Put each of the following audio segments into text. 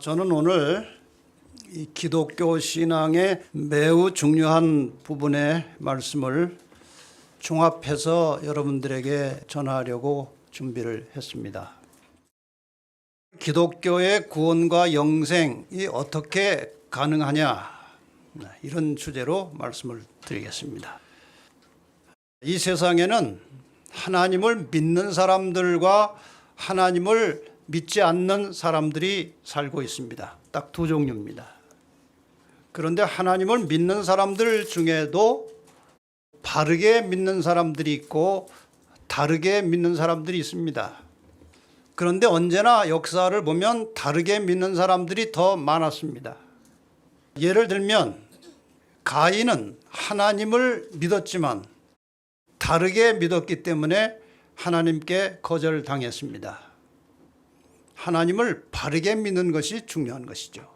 저는 오늘 이 기독교 신앙의 매우 중요한 부분의 말씀을 종합해서 여러분들에게 전하려고 준비를 했습니다. 기독교의 구원과 영생이 어떻게 가능하냐, 이런 주제로 말씀을 드리겠습니다. 이 세상에는 하나님을 믿는 사람들과 하나님을 믿지 않는 사람들이 살고 있습니다. 딱 두 종류입니다. 그런데 하나님을 믿는 사람들 중에도 바르게 믿는 사람들이 있고 다르게 믿는 사람들이 있습니다. 그런데 언제나 역사를 보면 다르게 믿는 사람들이 더 많았습니다. 예를 들면 가인은 하나님을 믿었지만 다르게 믿었기 때문에 하나님께 거절당했습니다. 하나님을 바르게 믿는 것이 중요한 것이죠.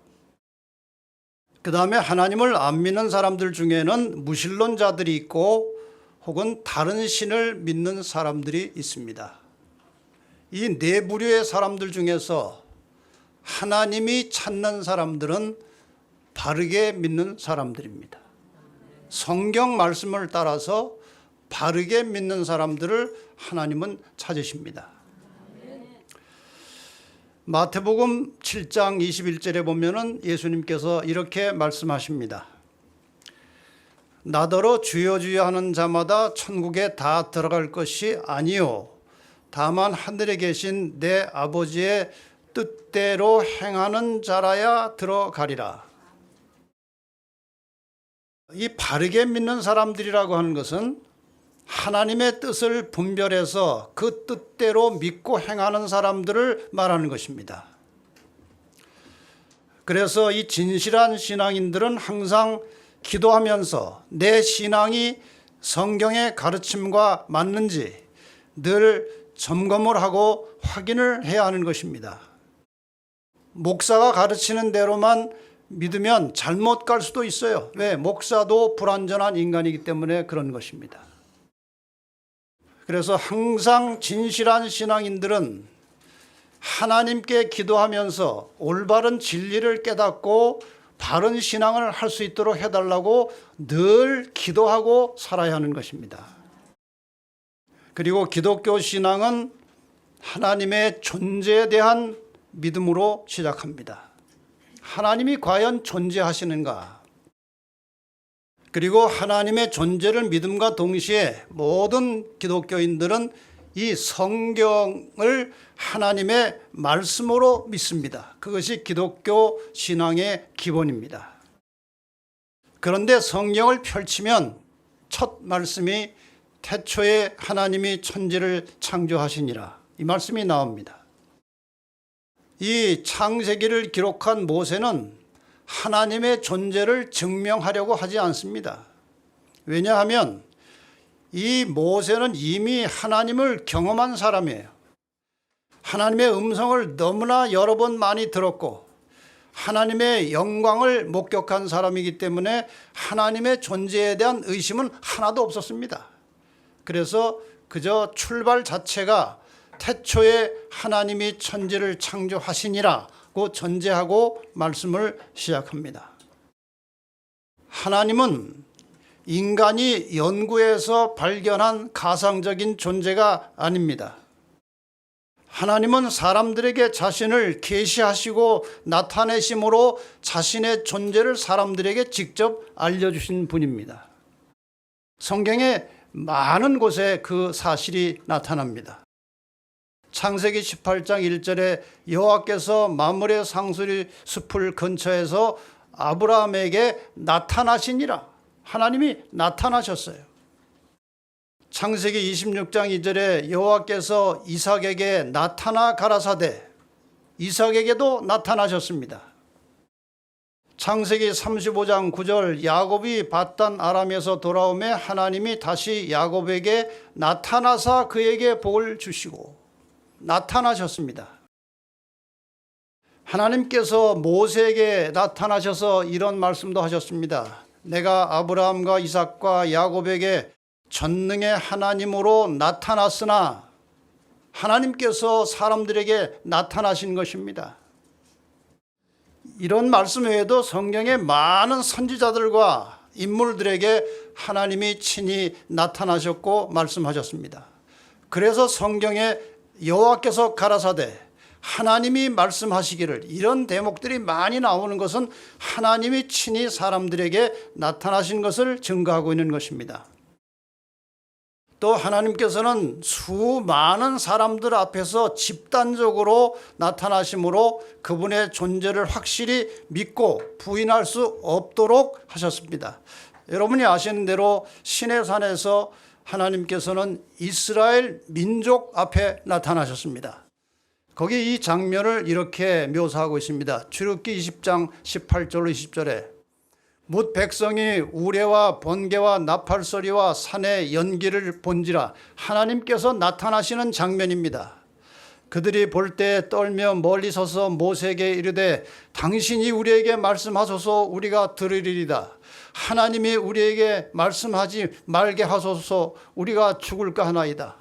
그 다음에 하나님을 안 믿는 사람들 중에는 무신론자들이 있고 혹은 다른 신을 믿는 사람들이 있습니다. 이 네 부류의 사람들 중에서 하나님이 찾는 사람들은 바르게 믿는 사람들입니다. 성경 말씀을 따라서 바르게 믿는 사람들을 하나님은 찾으십니다. 마태복음 7장 21절에 보면은 예수님께서 이렇게 말씀하십니다. 나더러 주여 주여 하는 자마다 천국에 다 들어갈 것이 아니요 다만 하늘에 계신 내 아버지의 뜻대로 행하는 자라야 들어가리라. 이 바르게 믿는 사람들이라고 하는 것은 하나님의 뜻을 분별해서 그 뜻대로 믿고 행하는 사람들을 말하는 것입니다. 그래서 이 진실한 신앙인들은 항상 기도하면서 내 신앙이 성경의 가르침과 맞는지 늘 점검을 하고 확인을 해야 하는 것입니다. 목사가 가르치는 대로만 믿으면 잘못 갈 수도 있어요. 왜? 목사도 불완전한 인간이기 때문에 그런 것입니다. 그래서 항상 진실한 신앙인들은 하나님께 기도하면서 올바른 진리를 깨닫고 바른 신앙을 할 수 있도록 해달라고 늘 기도하고 살아야 하는 것입니다. 그리고 기독교 신앙은 하나님의 존재에 대한 믿음으로 시작합니다. 하나님이 과연 존재하시는가? 그리고 하나님의 존재를 믿음과 동시에 모든 기독교인들은 이 성경을 하나님의 말씀으로 믿습니다. 그것이 기독교 신앙의 기본입니다. 그런데 성경을 펼치면 첫 말씀이 태초에 하나님이 천지를 창조하시니라, 이 말씀이 나옵니다. 이 창세기를 기록한 모세는 하나님의 존재를 증명하려고 하지 않습니다. 왜냐하면 이 모세는 이미 하나님을 경험한 사람이에요. 하나님의 음성을 너무나 여러 번 많이 들었고 하나님의 영광을 목격한 사람이기 때문에 하나님의 존재에 대한 의심은 하나도 없었습니다. 그래서 그저 출발 자체가 태초에 하나님이 천지를 창조하시니라고 전제하고 말씀을 시작합니다. 하나님은 인간이 연구해서 발견한 가상적인 존재가 아닙니다. 하나님은 사람들에게 자신을 계시하시고 나타내심으로 자신의 존재를 사람들에게 직접 알려주신 분입니다. 성경에 많은 곳에 그 사실이 나타납니다. 창세기 18장 1절에 여호와께서 마므레 상수리 숲을 근처에서 아브라함에게 나타나시니라. 하나님이 나타나셨어요. 창세기 26장 2절에 여호와께서 이삭에게 나타나 가라사대, 이삭에게도 나타나셨습니다. 창세기 35장 9절 야곱이 밧단 아람에서 돌아오매 하나님이 다시 야곱에게 나타나사 그에게 복을 주시고 나타나셨습니다. 하나님께서 모세에게 나타나셔서 이런 말씀도 하셨습니다. 내가 아브라함과 이삭과 야곱에게 전능의 하나님으로 나타났으나, 하나님께서 사람들에게 나타나신 것입니다. 이런 말씀 외에도 성경의 많은 선지자들과 인물들에게 하나님이 친히 나타나셨고 말씀하셨습니다. 그래서 성경에 여호와께서 가라사대 하나님이 말씀하시기를, 이런 대목들이 많이 나오는 것은 하나님이 친히 사람들에게 나타나신 것을 증거하고 있는 것입니다. 또 하나님께서는 수많은 사람들 앞에서 집단적으로 나타나심으로 그분의 존재를 확실히 믿고 부인할 수 없도록 하셨습니다. 여러분이 아시는 대로 시내산에서 하나님께서는 이스라엘 민족 앞에 나타나셨습니다. 거기 이 장면을 이렇게 묘사하고 있습니다. 출애굽기 20장 18절로 20절에 뭇 백성이 우레와 번개와 나팔소리와 산의 연기를 본지라, 하나님께서 나타나시는 장면입니다. 그들이 볼 때 떨며 멀리 서서 모세에게 이르되 당신이 우리에게 말씀하소서 우리가 들으리이다. 하나님이 우리에게 말씀하지 말게 하소서 우리가 죽을까 하나이다.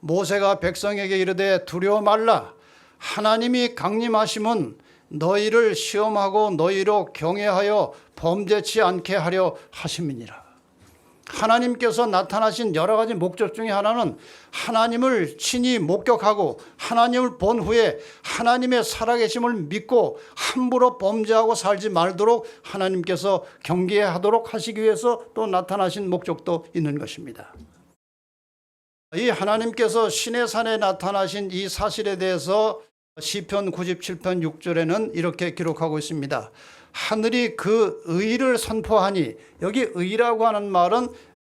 모세가 백성에게 이르되 두려워 말라. 하나님이 강림하심은 너희를 시험하고 너희로 경외하여 범죄치 않게 하려 하심이니라. 하나님께서 나타나신 여러 가지 목적 중에 하나는 하나님을 친히 목격하고 하나님을 본 후에 하나님의 살아계심을 믿고 함부로 범죄하고 살지 말도록 하나님께서 경계하도록 하시기 위해서 또 나타나신 목적도 있는 것입니다. 이 하나님께서 시내산에 나타나신 이 사실에 대해서 시편 97편 6절에는 이렇게 기록하고 있습니다. 하늘이 그 의를 선포하니, 여기 의라고 하는 말은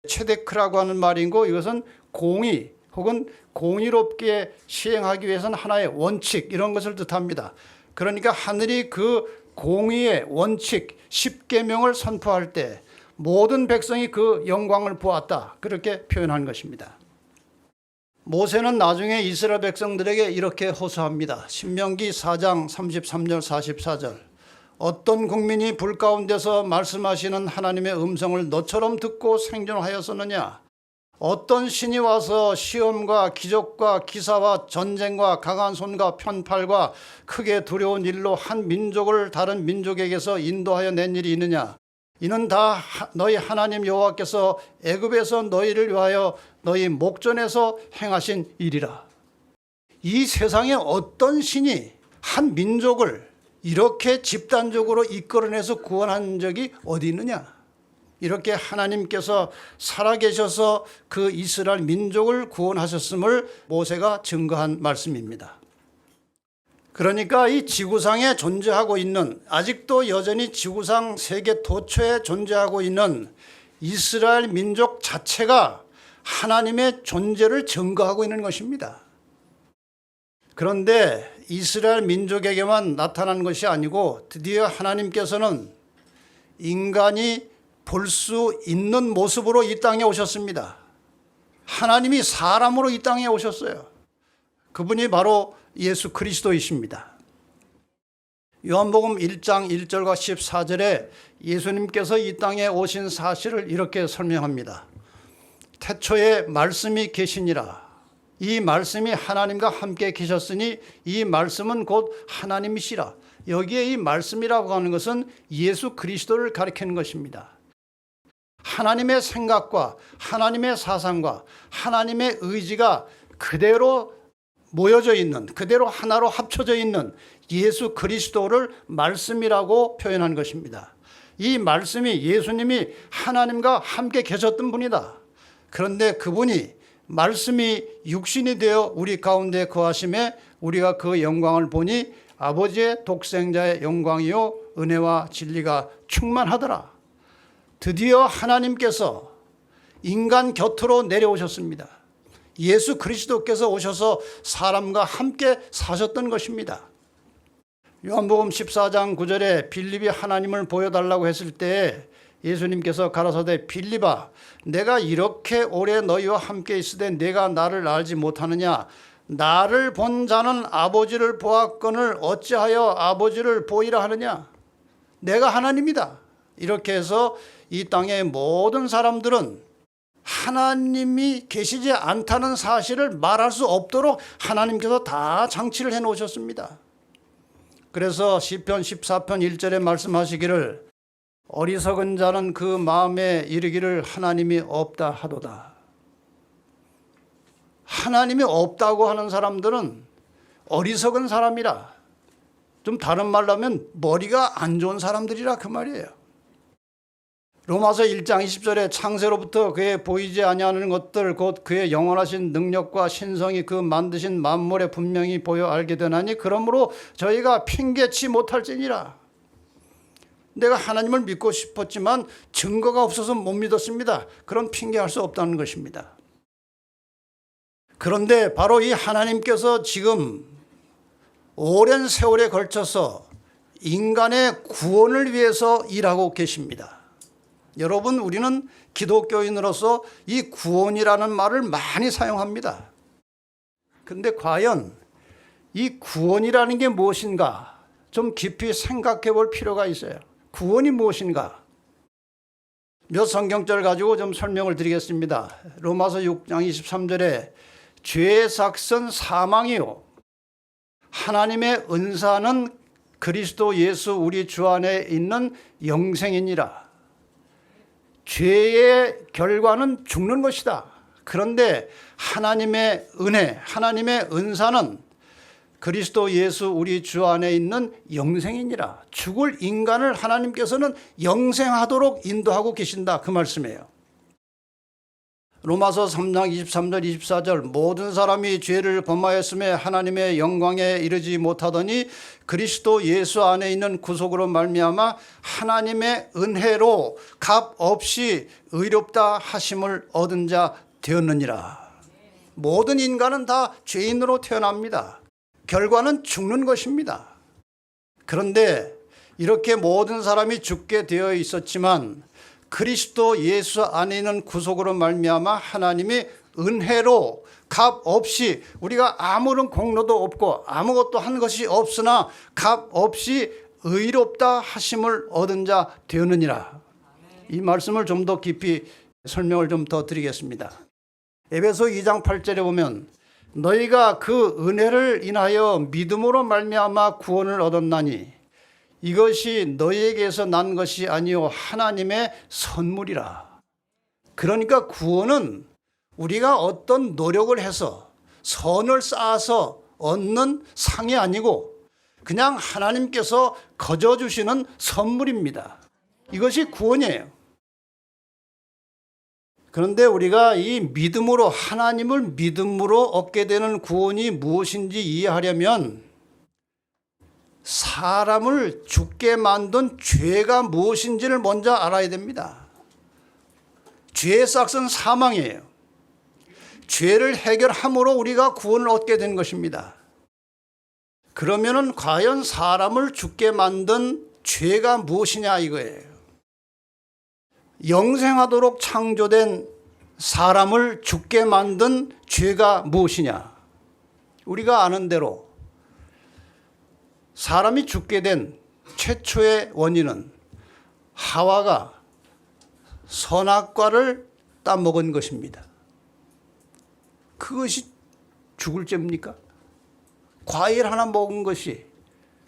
체데크라고 하는 말이고, 이것은 공의 혹은 공의롭게 시행하기 위해서는 하나의 원칙, 이런 것을 뜻합니다. 그러니까 하늘이 그 공의의 원칙 10계명을 선포할 때 모든 백성이 그 영광을 보았다, 그렇게 표현한 것입니다. 모세는 나중에 이스라엘 백성들에게 이렇게 호소합니다. 신명기 4장 33절 44절 어떤 국민이 불 가운데서 말씀하시는 하나님의 음성을 너처럼 듣고 생존하였었느냐? 어떤 신이 와서 시험과 기적과 기사와 전쟁과 강한 손과 편팔과 크게 두려운 일로 한 민족을 다른 민족에게서 인도하여 낸 일이 있느냐? 이는 다 너희 하나님 여호와께서 애굽에서 너희를 위하여 너희 목전에서 행하신 일이라. 이 세상에 어떤 신이 한 민족을 이렇게 집단적으로 이끌어내서 구원한 적이 어디 있느냐? 이렇게 하나님께서 살아계셔서 그 이스라엘 민족을 구원하셨음을 모세가 증거한 말씀입니다. 그러니까 이 지구상에 존재하고 있는, 아직도 여전히 지구상 세계 도처에 존재하고 있는 이스라엘 민족 자체가 하나님의 존재를 증거하고 있는 것입니다. 그런데 이스라엘 민족에게만 나타난 것이 아니고 드디어 하나님께서는 인간이 볼 수 있는 모습으로 이 땅에 오셨습니다. 하나님이 사람으로 이 땅에 오셨어요. 그분이 바로 예수 그리스도이십니다. 요한복음 1장 1절과 14절에 예수님께서 이 땅에 오신 사실을 이렇게 설명합니다. 태초에 말씀이 계시니라. 이 말씀이 하나님과 함께 계셨으니 이 말씀은 곧 하나님이시라. 여기에 이 말씀이라고 하는 것은 예수 그리스도를 가리키는 것입니다. 하나님의 생각과 하나님의 사상과 하나님의 의지가 그대로 모여져 있는, 그대로 하나로 합쳐져 있는 예수 그리스도를 말씀이라고 표현한 것입니다. 이 말씀이 예수님이 하나님과 함께 계셨던 분이다. 그런데 그분이 말씀이 육신이 되어 우리 가운데 거하심에 우리가 그 영광을 보니 아버지의 독생자의 영광이요 은혜와 진리가 충만하더라. 드디어 하나님께서 인간 곁으로 내려오셨습니다. 예수 그리스도께서 오셔서 사람과 함께 사셨던 것입니다. 요한복음 14장 9절에 빌립이 하나님을 보여달라고 했을 때 예수님께서 가라사대 빌립아, 내가 이렇게 오래 너희와 함께 있으되 내가 나를 알지 못하느냐? 나를 본 자는 아버지를 보았거늘 어찌하여 아버지를 보이라 하느냐? 내가 하나님이다. 이렇게 해서 이 땅의 모든 사람들은 하나님이 계시지 않다는 사실을 말할 수 없도록 하나님께서 다 장치를 해 놓으셨습니다. 그래서 시편 14편 1절에 말씀하시기를 어리석은 자는 그 마음에 이르기를 하나님이 없다 하도다. 하나님이 없다고 하는 사람들은 어리석은 사람이라, 좀 다른 말로 하면 머리가 안 좋은 사람들이라 그 말이에요. 로마서 1장 20절에 창세로부터 그의 보이지 아니하는 것들 곧 그의 영원하신 능력과 신성이 그 만드신 만물에 분명히 보여 알게 되나니 그러므로 저희가 핑계치 못할지니라. 내가 하나님을 믿고 싶었지만 증거가 없어서 못 믿었습니다. 그런 핑계할 수 없다는 것입니다. 그런데 바로 이 하나님께서 지금 오랜 세월에 걸쳐서 인간의 구원을 위해서 일하고 계십니다. 여러분, 우리는 기독교인으로서 이 구원이라는 말을 많이 사용합니다. 그런데 과연 이 구원이라는 게 무엇인가 좀 깊이 생각해 볼 필요가 있어요. 구원이 무엇인가? 몇 성경절 가지고 좀 설명을 드리겠습니다. 로마서 6장 23절에 죄의 삭은 사망이요 하나님의 은사는 그리스도 예수 우리 주 안에 있는 영생이니라. 죄의 결과는 죽는 것이다. 그런데 하나님의 은혜, 하나님의 은사는 그리스도 예수 우리 주 안에 있는 영생이니라. 죽을 인간을 하나님께서는 영생하도록 인도하고 계신다. 그 말씀이에요. 로마서 3장 23절 24절 모든 사람이 죄를 범하였음에 하나님의 영광에 이르지 못하더니 그리스도 예수 안에 있는 구속으로 말미암아 하나님의 은혜로 값 없이 의롭다 하심을 얻은 자 되었느니라. 모든 인간은 다 죄인으로 태어납니다. 결과는 죽는 것입니다. 그런데 이렇게 모든 사람이 죽게 되어 있었지만 그리스도 예수 안에 있는 구속으로 말미암아 하나님이 은혜로 값 없이, 우리가 아무런 공로도 없고 아무것도 한 것이 없으나 값 없이 의롭다 하심을 얻은 자 되었느니라. 이 말씀을 좀 더 깊이 설명을 좀 더 드리겠습니다. 에베소 2장 8절에 보면 너희가 그 은혜를 인하여 믿음으로 말미암아 구원을 얻었나니 이것이 너희에게서 난 것이 아니요 하나님의 선물이라. 그러니까 구원은 우리가 어떤 노력을 해서 선을 쌓아서 얻는 상이 아니고 그냥 하나님께서 거저 주시는 선물입니다. 이것이 구원이에요. 그런데 우리가 이 믿음으로, 하나님을 믿음으로 얻게 되는 구원이 무엇인지 이해하려면 사람을 죽게 만든 죄가 무엇인지를 먼저 알아야 됩니다. 죄의 삭은 사망이에요. 죄를 해결함으로 우리가 구원을 얻게 된 것입니다. 그러면은 과연 사람을 죽게 만든 죄가 무엇이냐 이거예요. 영생하도록 창조된 사람을 죽게 만든 죄가 무엇이냐? 우리가 아는 대로 사람이 죽게 된 최초의 원인은 하와가 선악과를 따먹은 것입니다. 그것이 죽을 죄입니까? 과일 하나 먹은 것이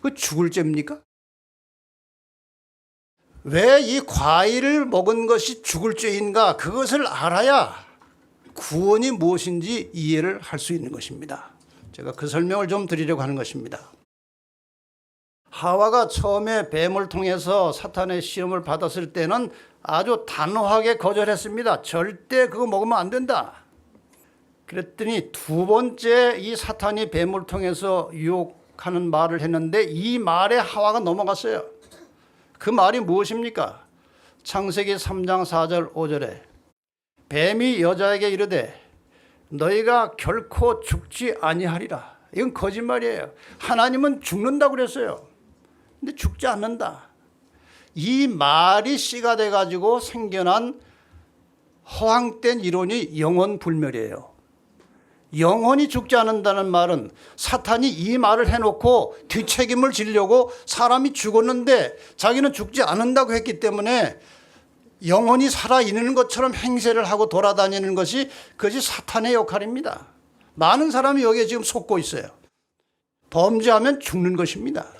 그 죽을 죄입니까? 왜 이 과일을 먹은 것이 죽을 죄인가? 그것을 알아야 구원이 무엇인지 이해를 할 수 있는 것입니다. 제가 그 설명을 좀 드리려고 하는 것입니다. 하와가 처음에 뱀을 통해서 사탄의 시험을 받았을 때는 아주 단호하게 거절했습니다. 절대 그거 먹으면 안 된다. 그랬더니 두 번째 이 사탄이 뱀을 통해서 유혹하는 말을 했는데 이 말에 하와가 넘어갔어요. 그 말이 무엇입니까? 창세기 3장 4절 5절에 뱀이 여자에게 이르되 너희가 결코 죽지 아니하리라. 이건 거짓말이에요. 하나님은 죽는다고 그랬어요. 근데 죽지 않는다. 이 말이 씨가 돼가지고 생겨난 허황된 이론이 영원불멸이에요. 영원히 죽지 않는다는 말은 사탄이 이 말을 해놓고 뒷책임을 지려고 사람이 죽었는데 자기는 죽지 않는다고 했기 때문에 영원히 살아있는 것처럼 행세를 하고 돌아다니는 것이 그것이 사탄의 역할입니다. 많은 사람이 여기에 지금 속고 있어요. 범죄하면 죽는 것입니다.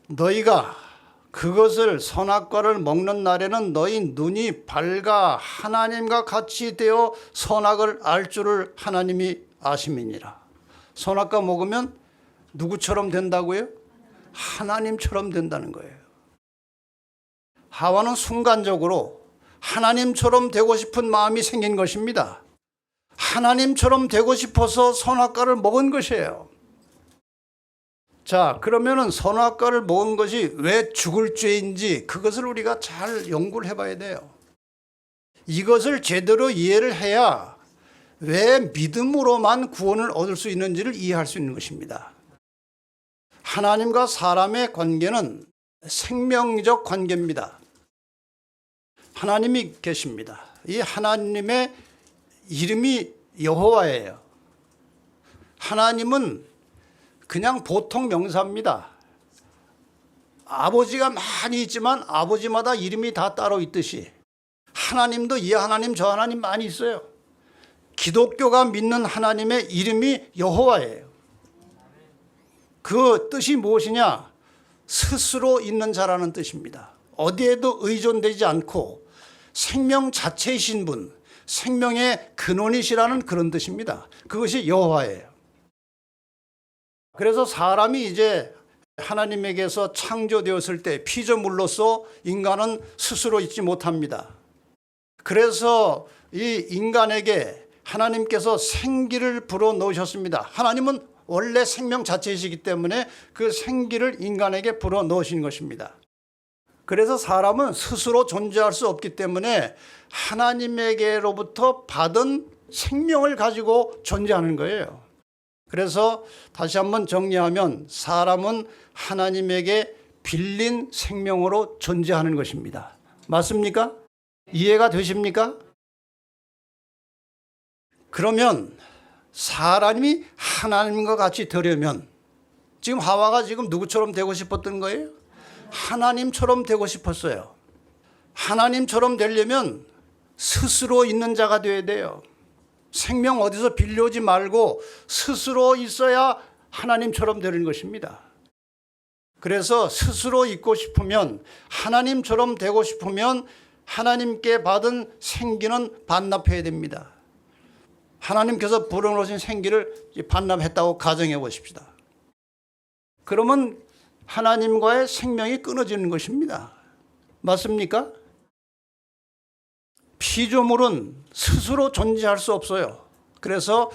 너희가 그것을 선악과를 먹는 날에는 너희 눈이 밝아 하나님과 같이 되어 선악을 알 줄을 하나님이 아심이니라. 선악과 먹으면 누구처럼 된다고요? 하나님처럼 된다는 거예요. 하와는 순간적으로 하나님처럼 되고 싶은 마음이 생긴 것입니다. 하나님처럼 되고 싶어서 선악과를 먹은 것이에요. 자, 그러면은 선악과를 먹은 것이 왜 죽을 죄인지 그것을 우리가 잘 연구를 해봐야 돼요. 이것을 제대로 이해를 해야 왜 믿음으로만 구원을 얻을 수 있는지를 이해할 수 있는 것입니다. 하나님과 사람의 관계는 생명적 관계입니다. 하나님이 계십니다. 이 하나님의 이름이 여호와예요. 하나님은 그냥 보통 명사입니다. 아버지가 많이 있지만 아버지마다 이름이 다 따로 있듯이 하나님도 이 하나님 저 하나님 많이 있어요. 기독교가 믿는 하나님의 이름이 여호와예요. 그 뜻이 무엇이냐? 스스로 있는 자라는 뜻입니다. 어디에도 의존되지 않고 생명 자체이신 분, 생명의 근원이시라는 그런 뜻입니다. 그것이 여호와예요. 그래서 사람이 이제 하나님에게서 창조되었을 때 피조물로서 인간은 스스로 있지 못합니다. 그래서 이 인간에게 하나님께서 생기를 불어넣으셨습니다. 하나님은 원래 생명 자체이시기 때문에 그 생기를 인간에게 불어넣으신 것입니다. 그래서 사람은 스스로 존재할 수 없기 때문에 하나님에게로부터 받은 생명을 가지고 존재하는 거예요. 그래서 다시 한번 정리하면 사람은 하나님에게 빌린 생명으로 존재하는 것입니다. 맞습니까? 이해가 되십니까? 그러면 사람이 하나님과 같이 되려면 지금 하와가 지금 누구처럼 되고 싶었던 거예요? 하나님처럼 되고 싶었어요. 하나님처럼 되려면 스스로 있는 자가 되어야 돼요. 생명 어디서 빌려오지 말고 스스로 있어야 하나님처럼 되는 것입니다. 그래서 스스로 있고 싶으면 하나님처럼 되고 싶으면 하나님께 받은 생기는 반납해야 됩니다. 하나님께서 불어넣으신 생기를 반납했다고 가정해 보십시다. 그러면 하나님과의 생명이 끊어지는 것입니다. 맞습니까? 피조물은 스스로 존재할 수 없어요. 그래서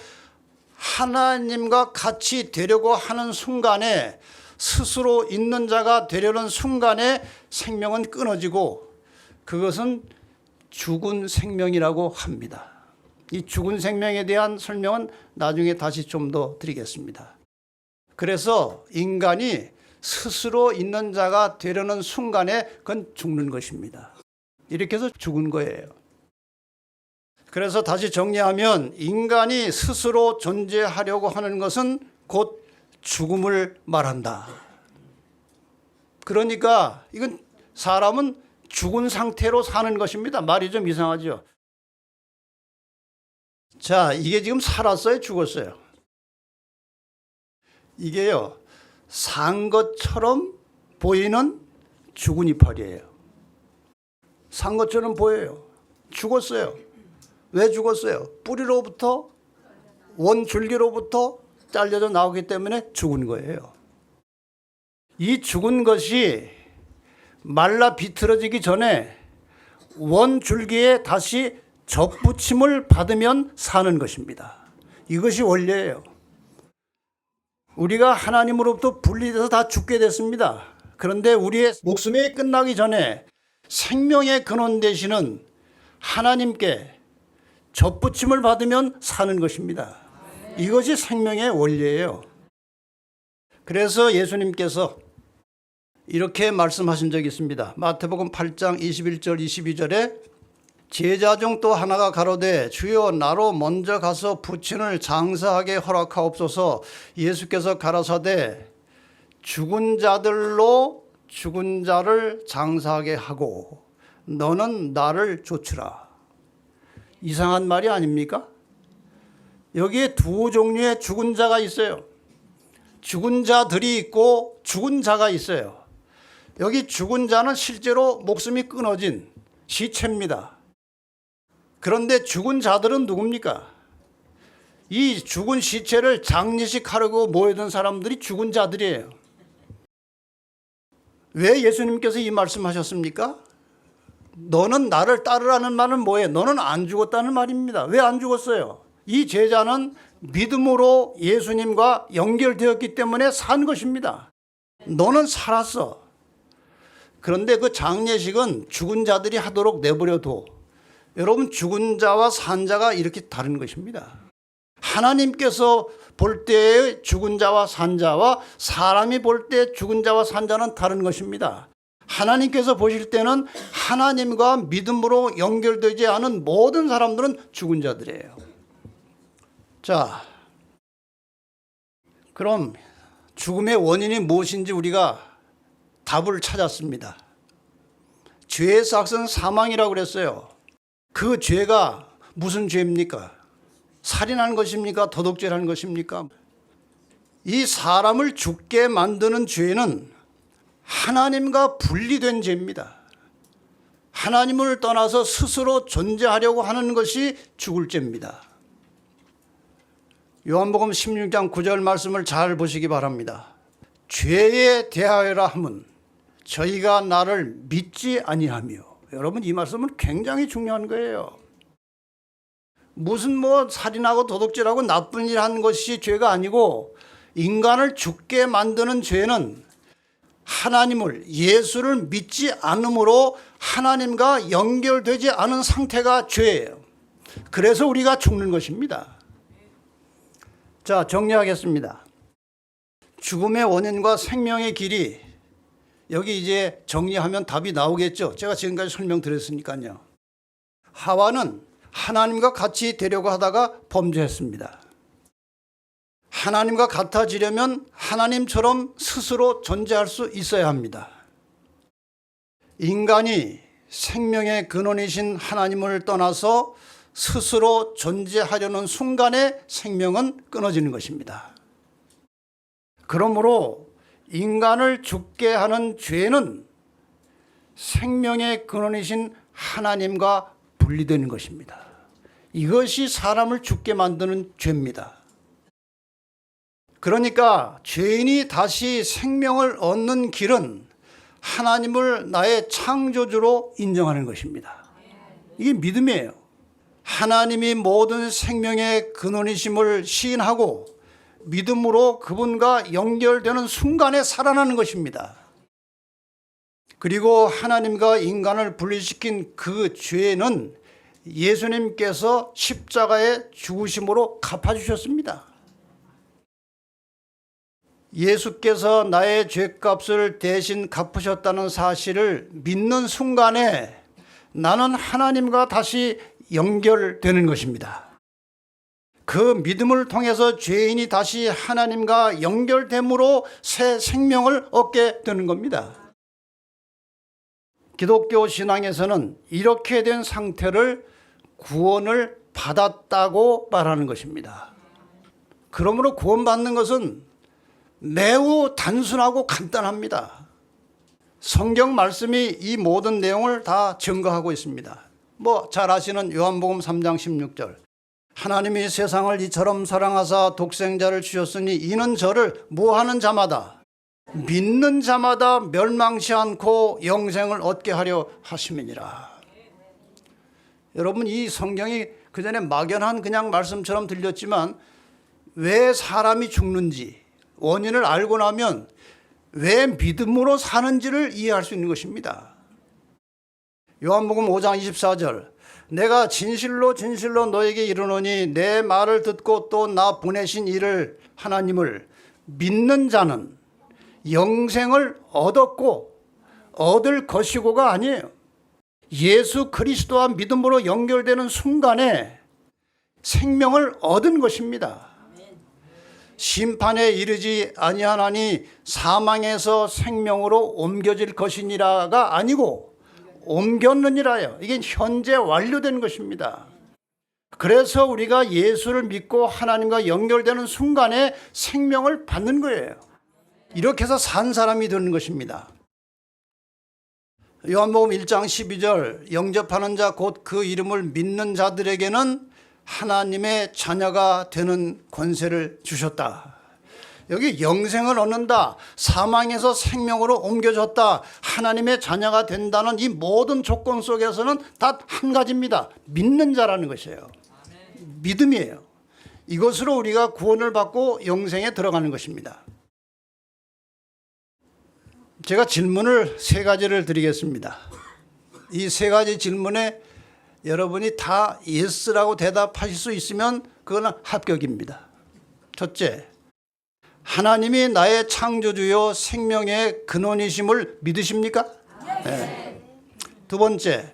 하나님과 같이 되려고 하는 순간에 스스로 있는 자가 되려는 순간에 생명은 끊어지고 그것은 죽은 생명이라고 합니다. 이 죽은 생명에 대한 설명은 나중에 다시 좀 더 드리겠습니다. 그래서 인간이 스스로 있는 자가 되려는 순간에 그건 죽는 것입니다. 이렇게 해서 죽은 거예요. 그래서 다시 정리하면 인간이 스스로 존재하려고 하는 것은 곧 죽음을 말한다. 그러니까 이건 사람은 죽은 상태로 사는 것입니다. 말이 좀 이상하죠. 자, 이게 지금 살았어요? 죽었어요? 이게요, 산 것처럼 보이는 죽은 이파리예요. 산 것처럼 보여요. 죽었어요. 왜 죽었어요? 뿌리로부터 원줄기로부터 잘려져 나오기 때문에 죽은 거예요. 이 죽은 것이 말라 비틀어지기 전에 원줄기에 다시 접붙임을 받으면 사는 것입니다. 이것이 원리예요. 우리가 하나님으로부터 분리돼서 다 죽게 됐습니다. 그런데 우리의 목숨이 끝나기 전에 생명의 근원 되시는 하나님께 접붙임을 받으면 사는 것입니다. 이것이 생명의 원리예요. 그래서 예수님께서 이렇게 말씀하신 적이 있습니다. 마태복음 8장 21절 22절에 제자 중 또 하나가 가로되 주여 나로 먼저 가서 부친을 장사하게 허락하옵소서. 예수께서 가라사대 죽은 자들로 죽은 자를 장사하게 하고 너는 나를 좇으라. 이상한 말이 아닙니까? 여기에 두 종류의 죽은 자가 있어요. 죽은 자들이 있고 죽은 자가 있어요. 여기 죽은 자는 실제로 목숨이 끊어진 시체입니다. 그런데 죽은 자들은 누굽니까? 이 죽은 시체를 장례식 하려고 모여든 사람들이 죽은 자들이에요. 왜 예수님께서 이 말씀하셨습니까? 너는 나를 따르라는 말은 뭐예요? 너는 안 죽었다는 말입니다. 왜 안 죽었어요? 이 제자는 믿음으로 예수님과 연결되었기 때문에 산 것입니다. 너는 살았어. 그런데 그 장례식은 죽은 자들이 하도록 내버려둬. 여러분, 죽은 자와 산 자가 이렇게 다른 것입니다. 하나님께서 볼 때의 죽은 자와 산 자와 사람이 볼 때 죽은 자와 산 자는 다른 것입니다. 하나님께서 보실 때는 하나님과 믿음으로 연결되지 않은 모든 사람들은 죽은 자들이에요. 자, 그럼 죽음의 원인이 무엇인지 우리가 답을 찾았습니다. 죄의 삭은 사망이라고 그랬어요. 그 죄가 무슨 죄입니까? 살인하는 것입니까? 도둑질하는 것입니까? 이 사람을 죽게 만드는 죄는 하나님과 분리된 죄입니다. 하나님을 떠나서 스스로 존재하려고 하는 것이 죽을 죄입니다. 요한복음 16장 9절 말씀을 잘 보시기 바랍니다. 죄에 대하여라 함은 저희가 나를 믿지 아니하며. 여러분, 이 말씀은 굉장히 중요한 거예요. 무슨 살인하고 도둑질하고 나쁜 일 한 것이 죄가 아니고, 인간을 죽게 만드는 죄는 하나님을, 예수를 믿지 않음으로 하나님과 연결되지 않은 상태가 죄예요. 그래서 우리가 죽는 것입니다. 자, 정리하겠습니다. 죽음의 원인과 생명의 길이, 여기 이제 정리하면 답이 나오겠죠. 제가 지금까지 설명드렸으니까요. 하와는 하나님과 같이 되려고 하다가 범죄했습니다. 하나님과 같아지려면 하나님처럼 스스로 존재할 수 있어야 합니다. 인간이 생명의 근원이신 하나님을 떠나서 스스로 존재하려는 순간에 생명은 끊어지는 것입니다. 그러므로 인간을 죽게 하는 죄는 생명의 근원이신 하나님과 분리되는 것입니다. 이것이 사람을 죽게 만드는 죄입니다. 그러니까 죄인이 다시 생명을 얻는 길은 하나님을 나의 창조주로 인정하는 것입니다. 이게 믿음이에요. 하나님이 모든 생명의 근원이심을 시인하고 믿음으로 그분과 연결되는 순간에 살아나는 것입니다. 그리고 하나님과 인간을 분리시킨 그 죄는 예수님께서 십자가의 죽으심으로 갚아주셨습니다. 예수께서 나의 죄값을 대신 갚으셨다는 사실을 믿는 순간에 나는 하나님과 다시 연결되는 것입니다. 그 믿음을 통해서 죄인이 다시 하나님과 연결됨으로 새 생명을 얻게 되는 겁니다. 기독교 신앙에서는 이렇게 된 상태를 구원을 받았다고 말하는 것입니다. 그러므로 구원받는 것은 매우 단순하고 간단합니다. 성경 말씀이 이 모든 내용을 다 증거하고 있습니다. 잘 아시는 요한복음 3장 16절. 하나님이 세상을 이처럼 사랑하사 독생자를 주셨으니 이는 저를 뭐하는 자마다, 믿는 자마다 멸망치 않고 영생을 얻게 하려 하심이니라. 여러분, 이 성경이 그전에 막연한 그냥 말씀처럼 들렸지만 왜 사람이 죽는지 원인을 알고 나면 왜 믿음으로 사는지를 이해할 수 있는 것입니다. 요한복음 5장 24절. 내가 진실로 진실로 너에게 이르노니 내 말을 듣고 또 나 보내신 이를 하나님을 믿는 자는 영생을 얻었고 얻을 것이고가 아니에요. 예수 그리스도와 믿음으로 연결되는 순간에 생명을 얻은 것입니다. 심판에 이르지 아니하나니 사망에서 생명으로 옮겨질 것이니라가 아니고 옮겼느니라요. 이게 현재 완료된 것입니다. 그래서 우리가 예수를 믿고 하나님과 연결되는 순간에 생명을 받는 거예요. 이렇게 해서 산 사람이 되는 것입니다. 요한복음 1장 12절 영접하는 자 곧 그 이름을 믿는 자들에게는 하나님의 자녀가 되는 권세를 주셨다. 여기 영생을 얻는다, 사망에서 생명으로 옮겨졌다, 하나님의 자녀가 된다는 이 모든 조건 속에서는 단 한 가지입니다. 믿는 자라는 것이에요. 믿음이에요. 이것으로 우리가 구원을 받고 영생에 들어가는 것입니다. 제가 질문을 세 가지를 드리겠습니다. 이 세 가지 질문에 여러분이 다 예스라고 대답하실 수 있으면 그거는 합격입니다. 첫째, 하나님이 나의 창조주요 생명의 근원이심을 믿으십니까? 네. 두 번째,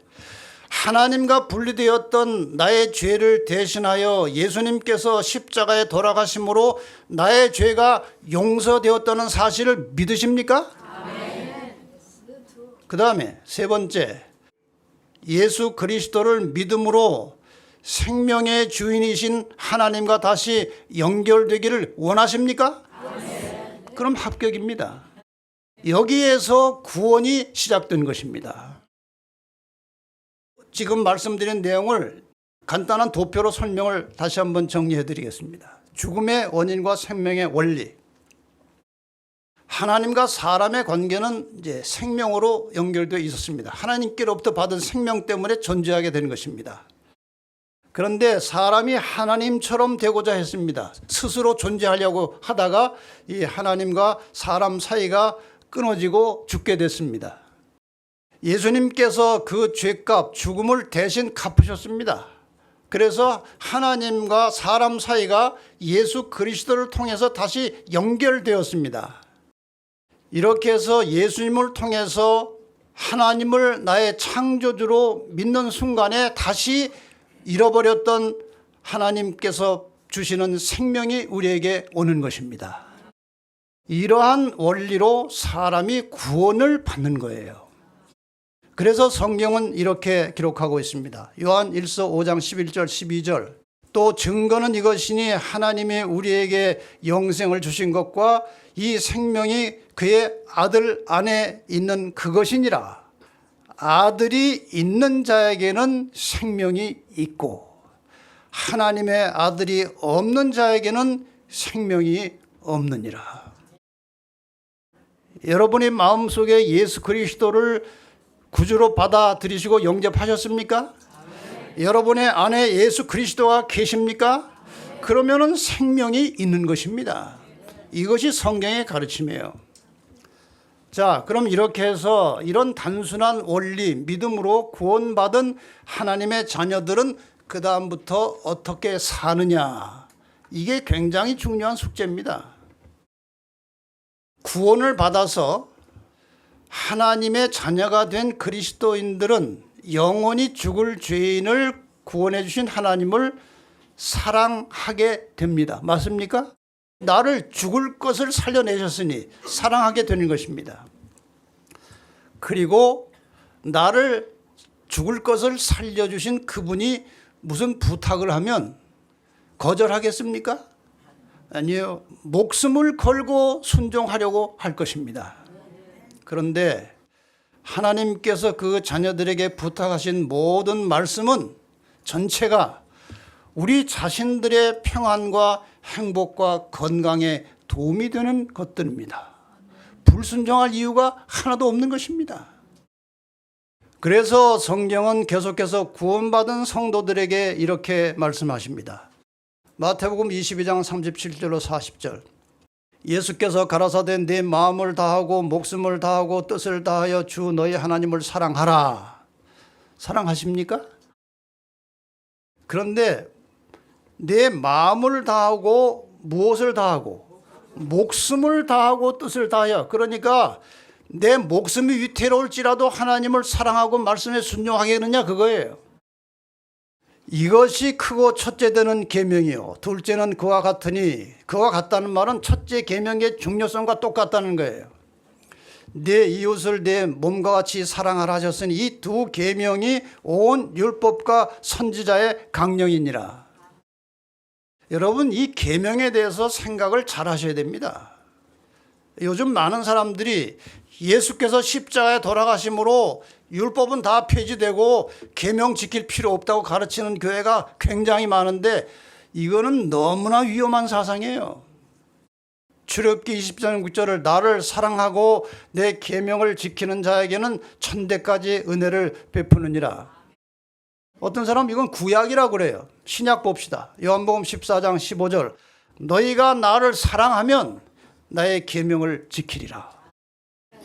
하나님과 분리되었던 나의 죄를 대신하여 예수님께서 십자가에 돌아가심으로 나의 죄가 용서되었다는 사실을 믿으십니까? 그 다음에 세 번째, 예수 그리스도를 믿음으로 생명의 주인이신 하나님과 다시 연결되기를 원하십니까? 그럼 합격입니다. 여기에서 구원이 시작된 것입니다. 지금 말씀드린 내용을 간단한 도표로 설명을 다시 한번 정리해 드리겠습니다. 죽음의 원인과 생명의 원리. 하나님과 사람의 관계는 이제 생명으로 연결되어 있었습니다. 하나님께로부터 받은 생명 때문에 존재하게 된 것입니다. 그런데 사람이 하나님처럼 되고자 했습니다. 스스로 존재하려고 하다가 이 하나님과 사람 사이가 끊어지고 죽게 됐습니다. 예수님께서 그 죄값, 죽음을 대신 갚으셨습니다. 그래서 하나님과 사람 사이가 예수 그리스도를 통해서 다시 연결되었습니다. 이렇게 해서 예수님을 통해서 하나님을 나의 창조주로 믿는 순간에 다시 잃어버렸던 하나님께서 주시는 생명이 우리에게 오는 것입니다. 이러한 원리로 사람이 구원을 받는 거예요. 그래서 성경은 이렇게 기록하고 있습니다. 요한 1서 5장 11절 12절. 또 증거는 이것이니 하나님이 우리에게 영생을 주신 것과 이 생명이 그의 아들 안에 있는 그것이니라. 아들이 있는 자에게는 생명이 있고 하나님의 아들이 없는 자에게는 생명이 없느니라. 여러분의 마음속에 예수 그리스도를 구주로 받아들이시고 영접하셨습니까? 여러분의 안에 예수 그리스도가 계십니까? 그러면은 생명이 있는 것입니다. 이것이 성경의 가르침이에요. 자, 그럼 이렇게 해서 이런 단순한 원리, 믿음으로 구원받은 하나님의 자녀들은 그 다음부터 어떻게 사느냐. 이게 굉장히 중요한 숙제입니다. 구원을 받아서 하나님의 자녀가 된 그리스도인들은 영원히 죽을 죄인을 구원해 주신 하나님을 사랑하게 됩니다. 맞습니까? 나를 죽을 것을 살려내셨으니 사랑하게 되는 것입니다. 그리고 나를 죽을 것을 살려주신 그분이 무슨 부탁을 하면 거절하겠습니까? 아니요. 목숨을 걸고 순종하려고 할 것입니다. 그런데 하나님께서 그 자녀들에게 부탁하신 모든 말씀은 전체가 우리 자신들의 평안과 행복과 건강에 도움이 되는 것들입니다. 불순종할 이유가 하나도 없는 것입니다. 그래서 성경은 계속해서 구원받은 성도들에게 이렇게 말씀하십니다. 마태복음 22장 37절로 40절. 예수께서 가라사대 내 마음을 다하고 목숨을 다하고 뜻을 다하여 주 너희 하나님을 사랑하라. 사랑하십니까? 그런데 내 마음을 다하고 무엇을 다하고 목숨을 다하고 뜻을 다하여, 그러니까 내 목숨이 위태로울지라도 하나님을 사랑하고 말씀에 순종하겠느냐 그거예요. 이것이 크고 첫째 되는 계명이요 둘째는 그와 같으니, 그와 같다는 말은 첫째 계명의 중요성과 똑같다는 거예요. 내 이웃을 내 몸과 같이 사랑하라 하셨으니 이 두 계명이 온 율법과 선지자의 강령이니라. 여러분, 이 계명에 대해서 생각을 잘 하셔야 됩니다. 요즘 많은 사람들이 예수께서 십자가에 돌아가심으로 율법은 다 폐지되고 계명 지킬 필요 없다고 가르치는 교회가 굉장히 많은데 이거는 너무나 위험한 사상이에요. 출애굽기 20장 9절을 나를 사랑하고 내 계명을 지키는 자에게는 천대까지 은혜를 베푸느니라. 어떤 사람 이건 구약이라고 그래요. 신약 봅시다. 요한복음 14장 15절 너희가 나를 사랑하면 나의 계명을 지키리라.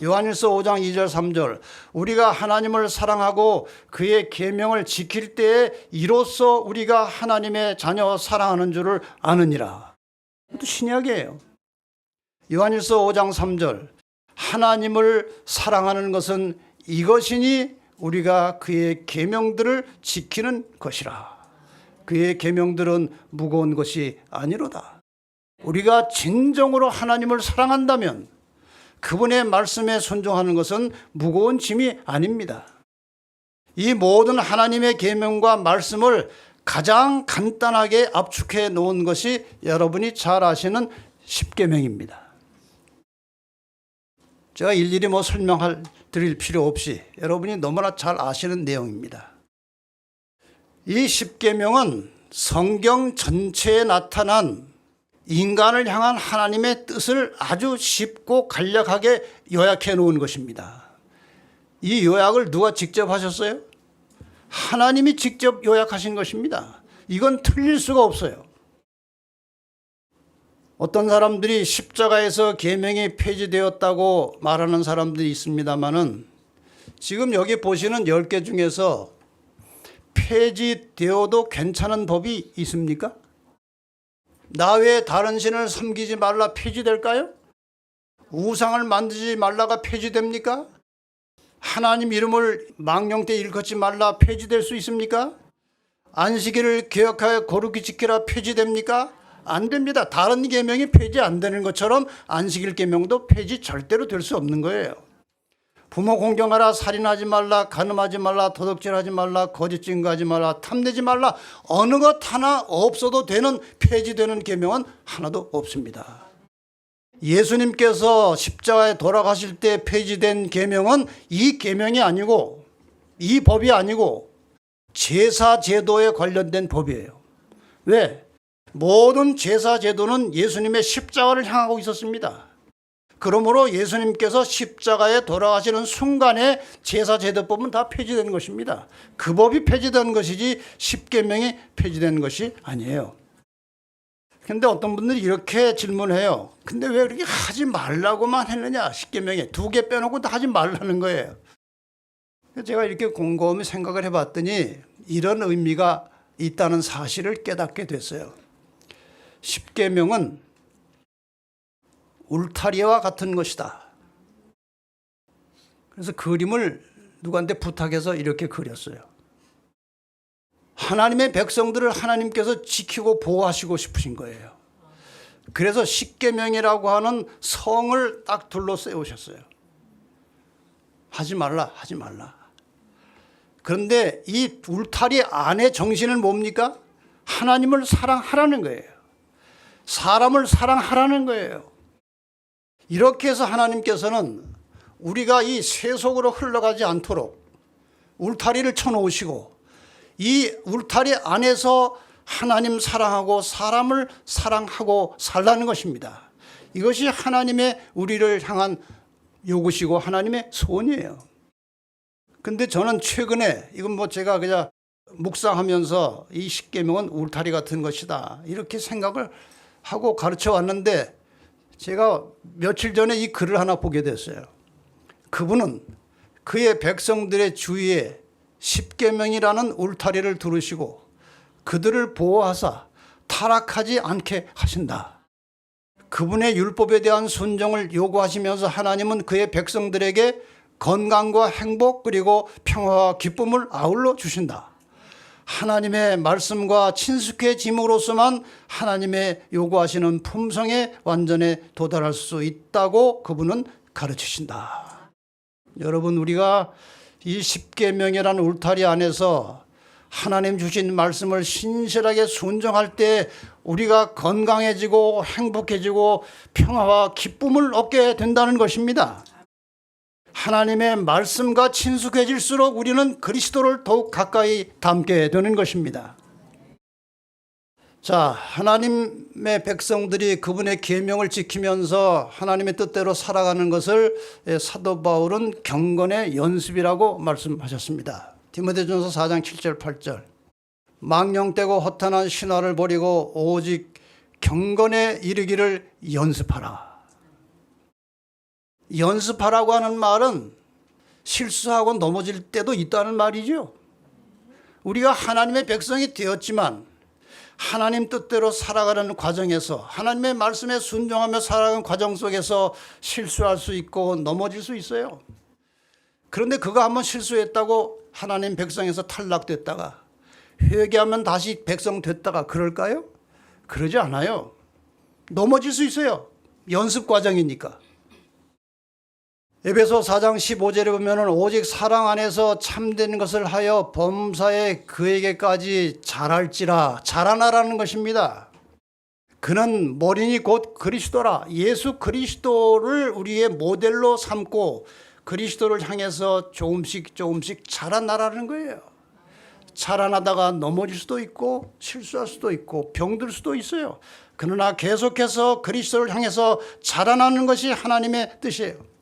요한일서 5장 2절 3절 우리가 하나님을 사랑하고 그의 계명을 지킬 때에 이로써 우리가 하나님의 자녀 사랑하는 줄을 아느니라. 이것도 신약이에요. 요한일서 5장 3절 하나님을 사랑하는 것은 이것이니 우리가 그의 계명들을 지키는 것이라. 그의 계명들은 무거운 것이 아니로다. 우리가 진정으로 하나님을 사랑한다면 그분의 말씀에 순종하는 것은 무거운 짐이 아닙니다. 이 모든 하나님의 계명과 말씀을 가장 간단하게 압축해 놓은 것이 여러분이 잘 아시는 십계명입니다. 제가 일일이 드릴 필요 없이 여러분이 너무나 잘 아시는 내용입니다. 이 십계명은 성경 전체에 나타난 인간을 향한 하나님의 뜻을 아주 쉽고 간략하게 요약해 놓은 것입니다. 이 요약을 누가 직접 하셨어요? 하나님이 직접 요약하신 것입니다. 이건 틀릴 수가 없어요. 어떤 사람들이 십자가에서 계명이 폐지되었다고 말하는 사람들이 있습니다만은 지금 여기 보시는 10개 중에서 폐지되어도 괜찮은 법이 있습니까? 나 외에 다른 신을 섬기지 말라 폐지될까요? 우상을 만들지 말라가 폐지됩니까? 하나님 이름을 망령되이 일컫지 말라 폐지될 수 있습니까? 안식일을 개혁하여 거룩히 지키라 폐지됩니까? 안 됩니다. 다른 계명이 폐지 안 되는 것처럼 안식일 계명도 폐지 절대로 될 수 없는 거예요. 부모 공경하라, 살인하지 말라, 간음하지 말라, 도둑질하지 말라, 거짓 증거하지 말라, 탐내지 말라. 어느 것 하나 없어도 되는 폐지되는 계명은 하나도 없습니다. 예수님께서 십자가에 돌아가실 때 폐지된 계명은 이 계명이 아니고 이 법이 아니고 제사 제도에 관련된 법이에요. 왜? 모든 제사 제도는 예수님의 십자가를 향하고 있었습니다. 그러므로 예수님께서 십자가에 돌아가시는 순간에 제사 제도법은 다 폐지된 것입니다. 그 법이 폐지된 것이지 십계명이 폐지된 것이 아니에요. 그런데 어떤 분들이 이렇게 질문해요. 근데 왜 그렇게 하지 말라고만 했느냐? 십계명에 2개 빼놓고 다 하지 말라는 거예요. 제가 이렇게 곰곰이 생각을 해봤더니 이런 의미가 있다는 사실을 깨닫게 됐어요. 십계명은 울타리와 같은 것이다. 그래서 그림을 누구한테 부탁해서 이렇게 그렸어요. 하나님의 백성들을 하나님께서 지키고 보호하시고 싶으신 거예요. 그래서 십계명이라고 하는 성을 딱 둘러 세우셨어요. 하지 말라, 하지 말라. 그런데 이 울타리 안의 정신은 뭡니까? 하나님을 사랑하라는 거예요. 사람을 사랑하라는 거예요. 이렇게 해서 하나님께서는 우리가 이 세속으로 흘러가지 않도록 울타리를 쳐놓으시고 이 울타리 안에서 하나님 사랑하고 사람을 사랑하고 살라는 것입니다. 이것이 하나님의 우리를 향한 요구시고 하나님의 소원이에요. 근데 저는 최근에 이건 제가 그냥 묵상하면서 이 십계명은 울타리 같은 것이다 이렇게 생각을 하고 가르쳐 왔는데 제가 며칠 전에 이 글을 하나 보게 됐어요. 그분은 그의 백성들의 주위에 십계명이라는 울타리를 두르시고 그들을 보호하사 타락하지 않게 하신다. 그분의 율법에 대한 순종을 요구하시면서 하나님은 그의 백성들에게 건강과 행복 그리고 평화와 기쁨을 아울러 주신다. 하나님의 말씀과 친숙해짐으로써만 하나님의 요구하시는 품성의 완전에 도달할 수 있다고 그분은 가르치신다. 여러분, 우리가 이 십계명이라는 울타리 안에서 하나님 주신 말씀을 신실하게 순종할 때 우리가 건강해지고 행복해지고 평화와 기쁨을 얻게 된다는 것입니다. 하나님의 말씀과 친숙해질수록 우리는 그리스도를 더욱 가까이 닮게 되는 것입니다. 자, 하나님의 백성들이 그분의 계명을 지키면서 하나님의 뜻대로 살아가는 것을 사도 바울은 경건의 연습이라고 말씀하셨습니다. 디모데전서 4장 7절 8절. 망령되고 허탄한 신화를 버리고 오직 경건에 이르기를 연습하라. 연습하라고 하는 말은 실수하고 넘어질 때도 있다는 말이죠. 우리가 하나님의 백성이 되었지만 하나님 뜻대로 살아가는 과정에서 하나님의 말씀에 순종하며 살아가는 과정 속에서 실수할 수 있고 넘어질 수 있어요. 그런데 그거 한번 실수했다고 하나님 백성에서 탈락됐다가 회개하면 다시 백성 됐다가 그럴까요? 그러지 않아요. 넘어질 수 있어요. 연습 과정이니까. 에베소 4장 15절에 보면 오직 사랑 안에서 참된 것을 하여 범사에 그에게까지 자랄지라. 자라나라는 것입니다. 그는 머리니 곧 그리스도라. 예수 그리스도를 우리의 모델로 삼고 그리스도를 향해서 조금씩 자라나라는 거예요. 자라나다가 넘어질 수도 있고 실수할 수도 있고 병들 수도 있어요. 그러나 계속해서 그리스도를 향해서 자라나는 것이 하나님의 뜻이에요.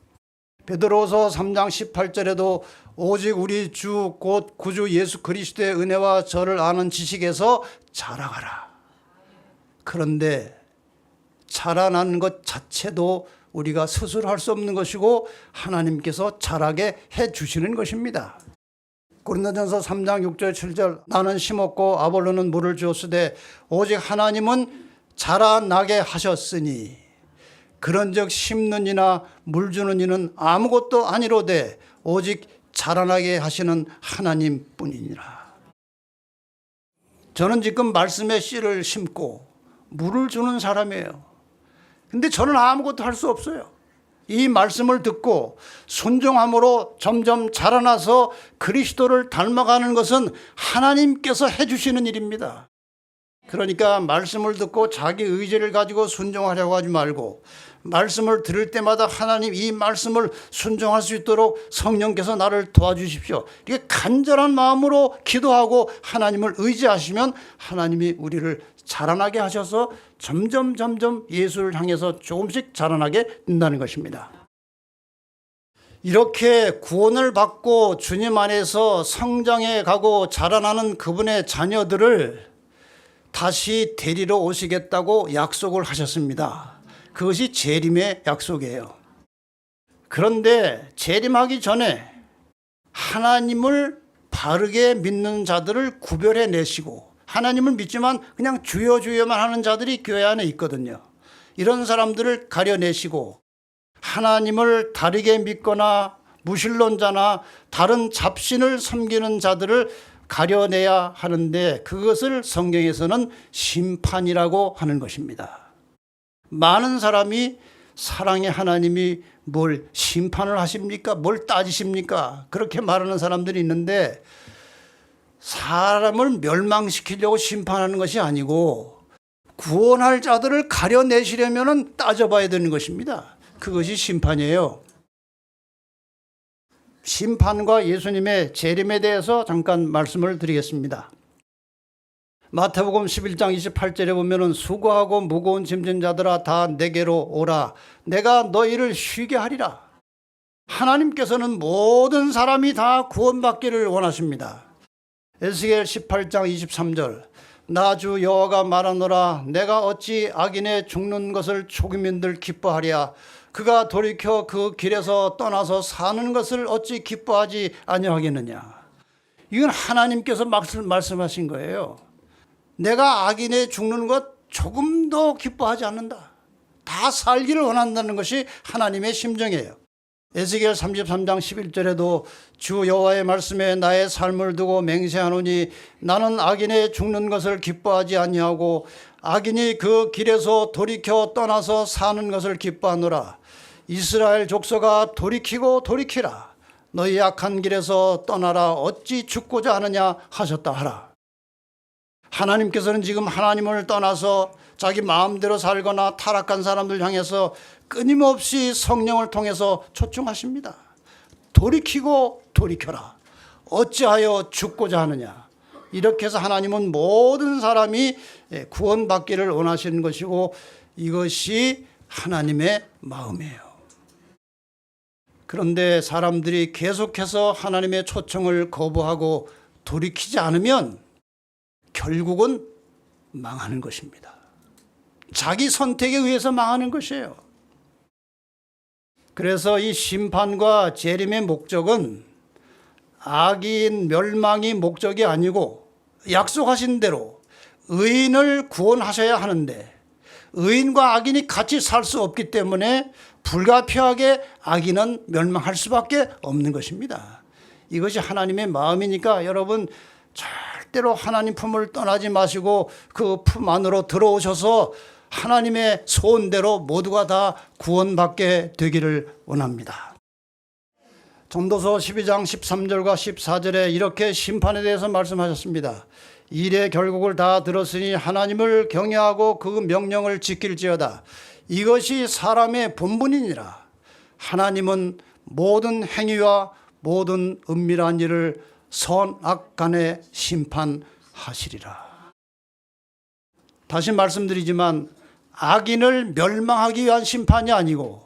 베드로서 3장 18절에도 오직 우리 주 곧 구주 예수 그리스도의 은혜와 저를 아는 지식에서 자라가라. 그런데 자라나는 것 자체도 우리가 스스로 할 수 없는 것이고 하나님께서 자라게 해 주시는 것입니다. 고린도전서 3장 6절 7절 나는 심었고 아볼로는 물을 주었으되 오직 하나님은 자라나게 하셨으니 그런즉 심는 이나 물 주는 이는 아무것도 아니로되 오직 자라나게 하시는 하나님뿐이니라. 저는 지금 말씀의 씨를 심고 물을 주는 사람이에요. 근데 저는 아무것도 할 수 없어요. 이 말씀을 듣고 순종함으로 점점 자라나서 그리스도를 닮아가는 것은 하나님께서 해주시는 일입니다. 그러니까 말씀을 듣고 자기 의지를 가지고 순종하려고 하지 말고 말씀을 들을 때마다 하나님 이 말씀을 순종할 수 있도록 성령께서 나를 도와주십시오. 이렇게 간절한 마음으로 기도하고 하나님을 의지하시면 하나님이 우리를 자라나게 하셔서 점점 예수를 향해서 조금씩 자라나게 된다는 것입니다. 이렇게 구원을 받고 주님 안에서 성장해 가고 자라나는 그분의 자녀들을 다시 데리러 오시겠다고 약속을 하셨습니다. 그것이 재림의 약속이에요. 그런데 재림하기 전에 하나님을 바르게 믿는 자들을 구별해 내시고 하나님을 믿지만 그냥 주여 주여만 하는 자들이 교회 안에 있거든요. 이런 사람들을 가려내시고 하나님을 다르게 믿거나 무신론자나 다른 잡신을 섬기는 자들을 가려내야 하는데 그것을 성경에서는 심판이라고 하는 것입니다. 많은 사람이 사랑의 하나님이 뭘 심판을 하십니까? 뭘 따지십니까? 그렇게 말하는 사람들이 있는데 사람을 멸망시키려고 심판하는 것이 아니고 구원할 자들을 가려내시려면 따져봐야 되는 것입니다. 그것이 심판이에요. 심판과 예수님의 재림에 대해서 잠깐 말씀을 드리겠습니다. 마태복음 11장 28절에 보면은 수고하고 무거운 짐진 자들아 다 내게로 오라 내가 너희를 쉬게 하리라. 하나님께서는 모든 사람이 다 구원받기를 원하십니다. 에스겔 18장 23절 나 주 여호와가 말하노라 내가 어찌 악인의 죽는 것을 초기민들 기뻐하랴 그가 돌이켜 그 길에서 떠나서 사는 것을 어찌 기뻐하지 아니하겠느냐. 이건 하나님께서 말씀하신 거예요. 내가 악인의 죽는 것 조금도 기뻐하지 않는다. 다 살기를 원한다는 것이 하나님의 심정이에요. 에스겔 33장 11절에도 주 여호와의 말씀에 나의 삶을 두고 맹세하노니 나는 악인의 죽는 것을 기뻐하지 아니하고 악인이 그 길에서 돌이켜 떠나서 사는 것을 기뻐하노라. 이스라엘 족속아 돌이키고 돌이키라. 너희 악한 길에서 떠나라. 어찌 죽고자 하느냐 하셨다 하라. 하나님께서는 지금 하나님을 떠나서 자기 마음대로 살거나 타락한 사람들 향해서 끊임없이 성령을 통해서 초청하십니다. 돌이키고 돌이켜라. 어찌하여 죽고자 하느냐. 이렇게 해서 하나님은 모든 사람이 구원받기를 원하시는 것이고 이것이 하나님의 마음이에요. 그런데 사람들이 계속해서 하나님의 초청을 거부하고 돌이키지 않으면 결국은 망하는 것입니다. 자기 선택에 의해서 망하는 것이에요. 그래서 이 심판과 재림의 목적은 악인 멸망이 목적이 아니고 약속하신 대로 의인을 구원하셔야 하는데 의인과 악인이 같이 살 수 없기 때문에 불가피하게 악인은 멸망할 수밖에 없는 것입니다. 이것이 하나님의 마음이니까 여러분 절대로 하나님 품을 떠나지 마시고 그 품 안으로 들어오셔서 하나님의 소원대로 모두가 다 구원받게 되기를 원합니다. 전도서 12장 13절과 14절에 이렇게 심판에 대해서 말씀하셨습니다. 일의 결국을 다 들었으니 하나님을 경외하고 그 명령을 지킬지어다. 이것이 사람의 본분이니라. 하나님은 모든 행위와 모든 은밀한 일을 선악 간에 심판하시리라. 다시 말씀드리지만 악인을 멸망하기 위한 심판이 아니고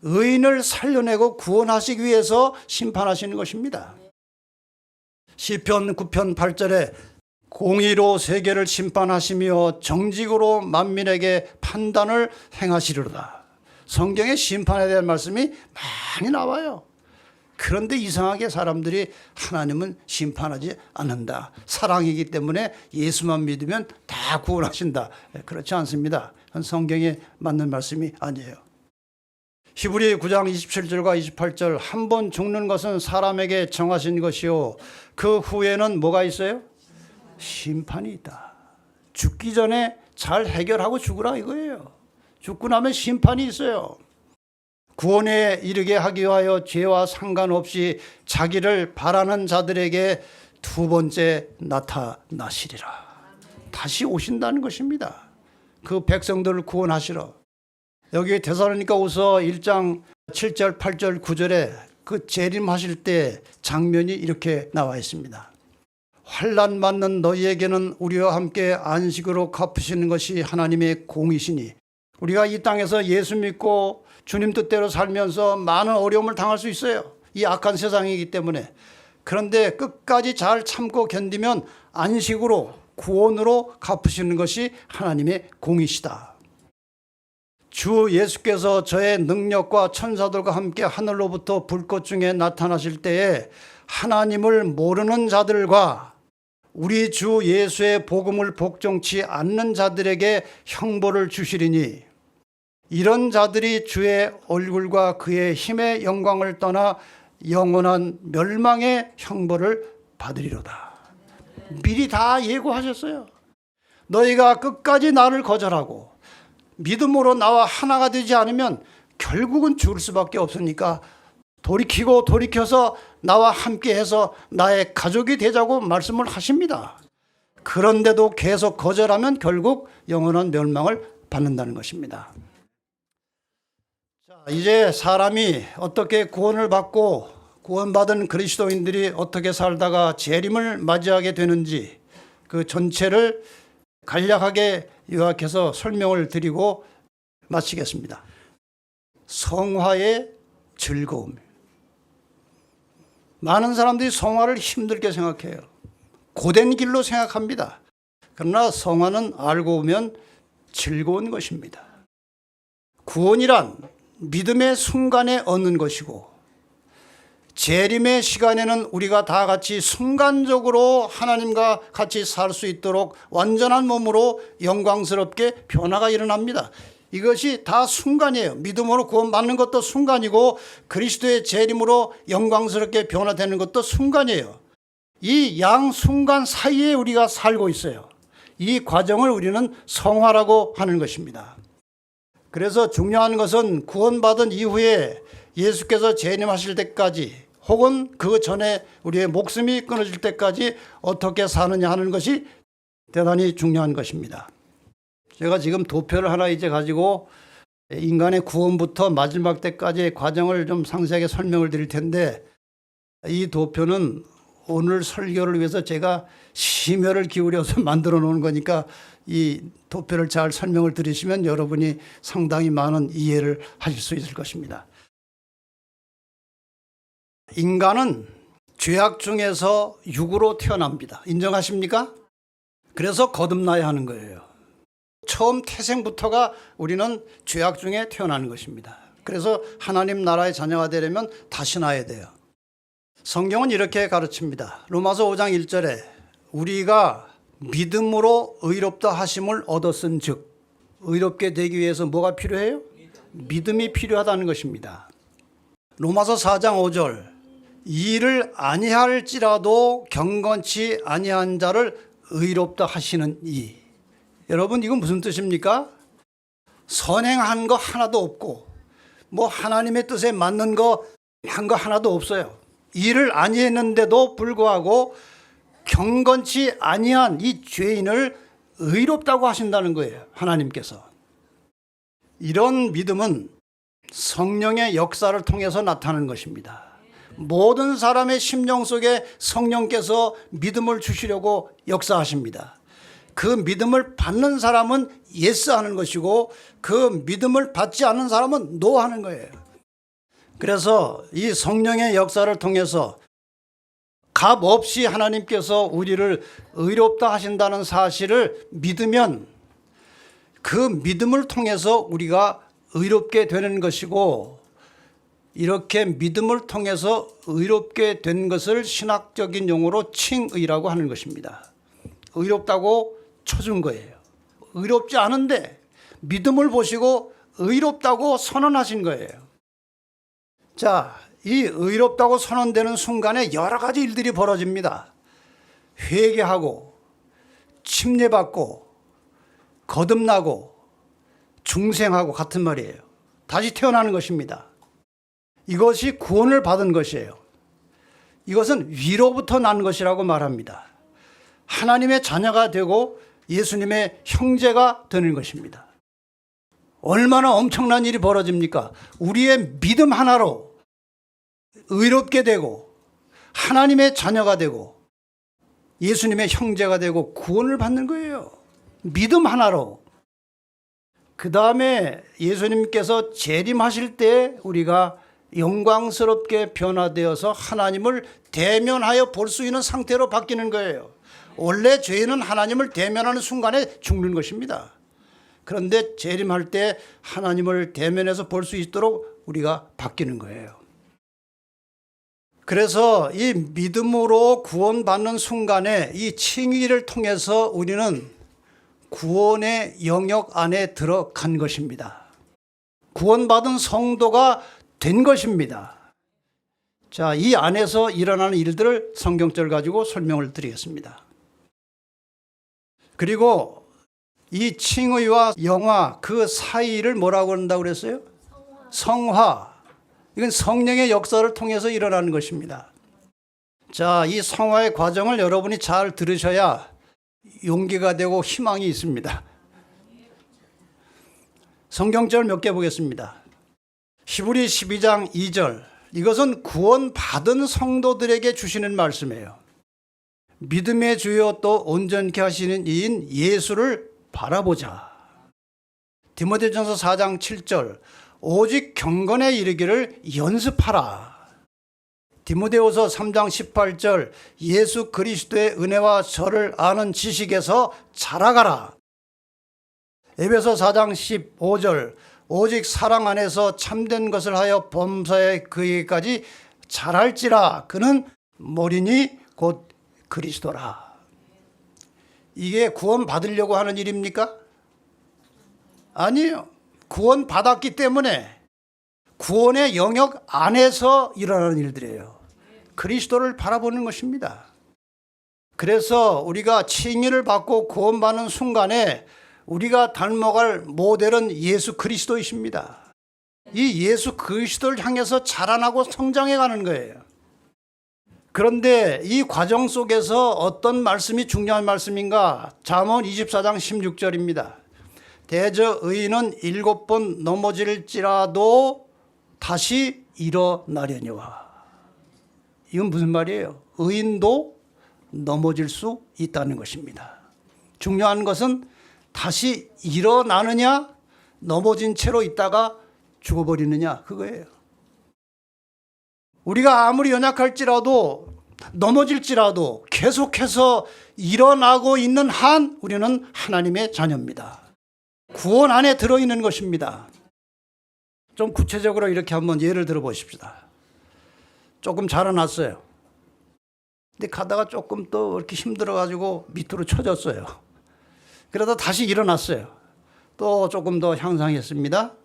의인을 살려내고 구원하시기 위해서 심판하시는 것입니다. 시편 9편 8절에 공의로 세계를 심판하시며 정직으로 만민에게 판단을 행하시리로다. 성경에 심판에 대한 말씀이 많이 나와요. 그런데 이상하게 사람들이 하나님은 심판하지 않는다. 사랑이기 때문에 예수만 믿으면 다 구원하신다. 그렇지 않습니다. 그건 성경에 맞는 말씀이 아니에요. 히브리 9장 27절과 28절 한 번 죽는 것은 사람에게 정하신 것이요 그 후에는 뭐가 있어요? 심판이 있다. 죽기 전에 잘 해결하고 죽으라 이거예요. 죽고 나면 심판이 있어요. 구원에 이르게 하기 위하여 죄와 상관없이 자기를 바라는 자들에게 두 번째 나타나시리라. 다시 오신다는 것입니다. 그 백성들을 구원하시러. 여기 데살로니가후서 1장 7절 8절 9절에 그 재림하실 때 장면이 이렇게 나와 있습니다. 환난 맞는 너희에게는 우리와 함께 안식으로 갚으시는 것이 하나님의 공이시니 우리가 이 땅에서 예수 믿고 주님 뜻대로 살면서 많은 어려움을 당할 수 있어요. 이 악한 세상이기 때문에. 그런데 끝까지 잘 참고 견디면 안식으로 구원으로 갚으시는 것이 하나님의 공이시다. 주 예수께서 저의 능력과 천사들과 함께 하늘로부터 불꽃 중에 나타나실 때에 하나님을 모르는 자들과 우리 주 예수의 복음을 복종치 않는 자들에게 형벌을 주시리니 이런 자들이 주의 얼굴과 그의 힘의 영광을 떠나 영원한 멸망의 형벌을 받으리로다. 미리 다 예고하셨어요. 너희가 끝까지 나를 거절하고 믿음으로 나와 하나가 되지 않으면 결국은 죽을 수밖에 없으니까 돌이키고 돌이켜서 나와 함께해서 나의 가족이 되자고 말씀을 하십니다. 그런데도 계속 거절하면 결국 영원한 멸망을 받는다는 것입니다. 자, 이제 사람이 어떻게 구원을 받고 구원받은 그리스도인들이 어떻게 살다가 재림을 맞이하게 되는지 그 전체를 간략하게 요약해서 설명을 드리고 마치겠습니다. 성화의 즐거움. 많은 사람들이 성화를 힘들게 생각해요. 고된 길로 생각합니다. 그러나 성화는 알고 보면 즐거운 것입니다. 구원이란 믿음의 순간에 얻는 것이고 재림의 시간에는 우리가 다 같이 순간적으로 하나님과 같이 살 수 있도록 완전한 몸으로 영광스럽게 변화가 일어납니다. 이것이 다 순간이에요. 믿음으로 구원받는 것도 순간이고 그리스도의 재림으로 영광스럽게 변화되는 것도 순간이에요. 이 양 순간 사이에 우리가 살고 있어요. 이 과정을 우리는 성화라고 하는 것입니다. 그래서 중요한 것은 구원받은 이후에 예수께서 재림하실 때까지 혹은 그 전에 우리의 목숨이 끊어질 때까지 어떻게 사느냐 하는 것이 대단히 중요한 것입니다. 제가 지금 도표를 하나 이제 가지고 인간의 구원부터 마지막 때까지의 과정을 좀 상세하게 설명을 드릴 텐데 이 도표는 오늘 설교를 위해서 제가 심혈을 기울여서 만들어 놓은 거니까 이 도표를 잘 설명을 들으시면 여러분이 상당히 많은 이해를 하실 수 있을 것입니다. 인간은 죄악 중에서 육으로 태어납니다. 인정하십니까? 그래서 거듭나야 하는 거예요. 처음 태생부터가 우리는 죄악 중에 태어나는 것입니다. 그래서 하나님 나라의 자녀가 되려면 다시 나야 돼요. 성경은 이렇게 가르칩니다. 로마서 5장 1절에 우리가 믿음으로 의롭다 하심을 얻었은 즉, 의롭게 되기 위해서 뭐가 필요해요? 믿음이 필요하다는 것입니다. 로마서 4장 5절, 이를 아니할지라도 경건치 아니한 자를 의롭다 하시는 이. 여러분, 이건 무슨 뜻입니까? 선행한 거 하나도 없고 뭐 하나님의 뜻에 맞는 거 한 거 하나도 없어요. 일을 아니했는데도 불구하고 경건치 아니한 이 죄인을 의롭다고 하신다는 거예요. 하나님께서. 이런 믿음은 성령의 역사를 통해서 나타나는 것입니다. 모든 사람의 심령 속에 성령께서 믿음을 주시려고 역사하십니다. 그 믿음을 받는 사람은 예스하는 것이고 그 믿음을 받지 않는 사람은 노하는 거예요. 그래서 이 성령의 역사를 통해서 값 없이 하나님께서 우리를 의롭다 하신다는 사실을 믿으면 그 믿음을 통해서 우리가 의롭게 되는 것이고, 이렇게 믿음을 통해서 의롭게 된 것을 신학적인 용어로 칭의라고 하는 것입니다. 의롭다고 쳐준 거예요. 의롭지 않은데 믿음을 보시고 의롭다고 선언하신 거예요. 자, 이 의롭다고 선언되는 순간에 여러 가지 일들이 벌어집니다. 회개하고 침례받고 거듭나고 중생하고 같은 말이에요. 다시 태어나는 것입니다. 이것이 구원을 받은 것이에요. 이것은 위로부터 난 것이라고 말합니다. 하나님의 자녀가 되고 예수님의 형제가 되는 것입니다. 얼마나 엄청난 일이 벌어집니까? 우리의 믿음 하나로 의롭게 되고 하나님의 자녀가 되고 예수님의 형제가 되고 구원을 받는 거예요. 믿음 하나로. 그 다음에 예수님께서 재림하실 때 우리가 영광스럽게 변화되어서 하나님을 대면하여 볼 수 있는 상태로 바뀌는 거예요. 원래 죄인은 하나님을 대면하는 순간에 죽는 것입니다. 그런데 재림할 때 하나님을 대면해서 볼 수 있도록 우리가 바뀌는 거예요. 그래서 이 믿음으로 구원받는 순간에 이 칭의를 통해서 우리는 구원의 영역 안에 들어간 것입니다. 구원받은 성도가 된 것입니다. 자, 이 안에서 일어나는 일들을 성경절 가지고 설명을 드리겠습니다. 그리고 이 칭의와 영화 그 사이를 뭐라고 한다고 그랬어요? 성화. 이건 성령의 역사를 통해서 일어나는 것입니다. 자, 이 성화의 과정을 여러분이 잘 들으셔야 용기가 되고 희망이 있습니다. 성경절 몇 개 보겠습니다. 히브리 12장 2절. 이것은 구원받은 성도들에게 주시는 말씀이에요. 믿음의 주요 또 온전케 하시는 이인 예수를 바라보자. 디모데전서 4장 7절. 오직 경건에 이르기를 연습하라. 디모데후서 3장 18절. 예수 그리스도의 은혜와 저를 아는 지식에서 자라가라. 에베소 4장 15절. 오직 사랑 안에서 참된 것을 하여 범사에 그에게까지 자랄지라. 그는 머리니 곧 그리스도라. 이게 구원 받으려고 하는 일입니까? 아니에요. 구원 받았기 때문에 구원의 영역 안에서 일어나는 일들이에요. 그리스도를 바라보는 것입니다. 그래서 우리가 칭의를 받고 구원받는 순간에 우리가 닮아갈 모델은 예수 그리스도이십니다. 이 예수 그리스도를 향해서 자라나고 성장해 가는 거예요. 그런데 이 과정 속에서 어떤 말씀이 중요한 말씀인가? 잠언 24장 16절입니다. 대저 의인은 7번 넘어질지라도 다시 일어나려니와. 이건 무슨 말이에요? 의인도 넘어질 수 있다는 것입니다. 중요한 것은 다시 일어나느냐, 넘어진 채로 있다가 죽어버리느냐, 그거예요. 우리가 아무리 연약할지라도, 넘어질지라도 계속해서 일어나고 있는 한 우리는 하나님의 자녀입니다. 구원 안에 들어있는 것입니다. 좀 구체적으로 이렇게 한번 예를 들어 보십시다. 조금 자라났어요. 근데 가다가 조금 또 이렇게 힘들어가지고 밑으로 쳐졌어요. 그러다 다시 일어났어요. 또 조금 더 향상했습니다.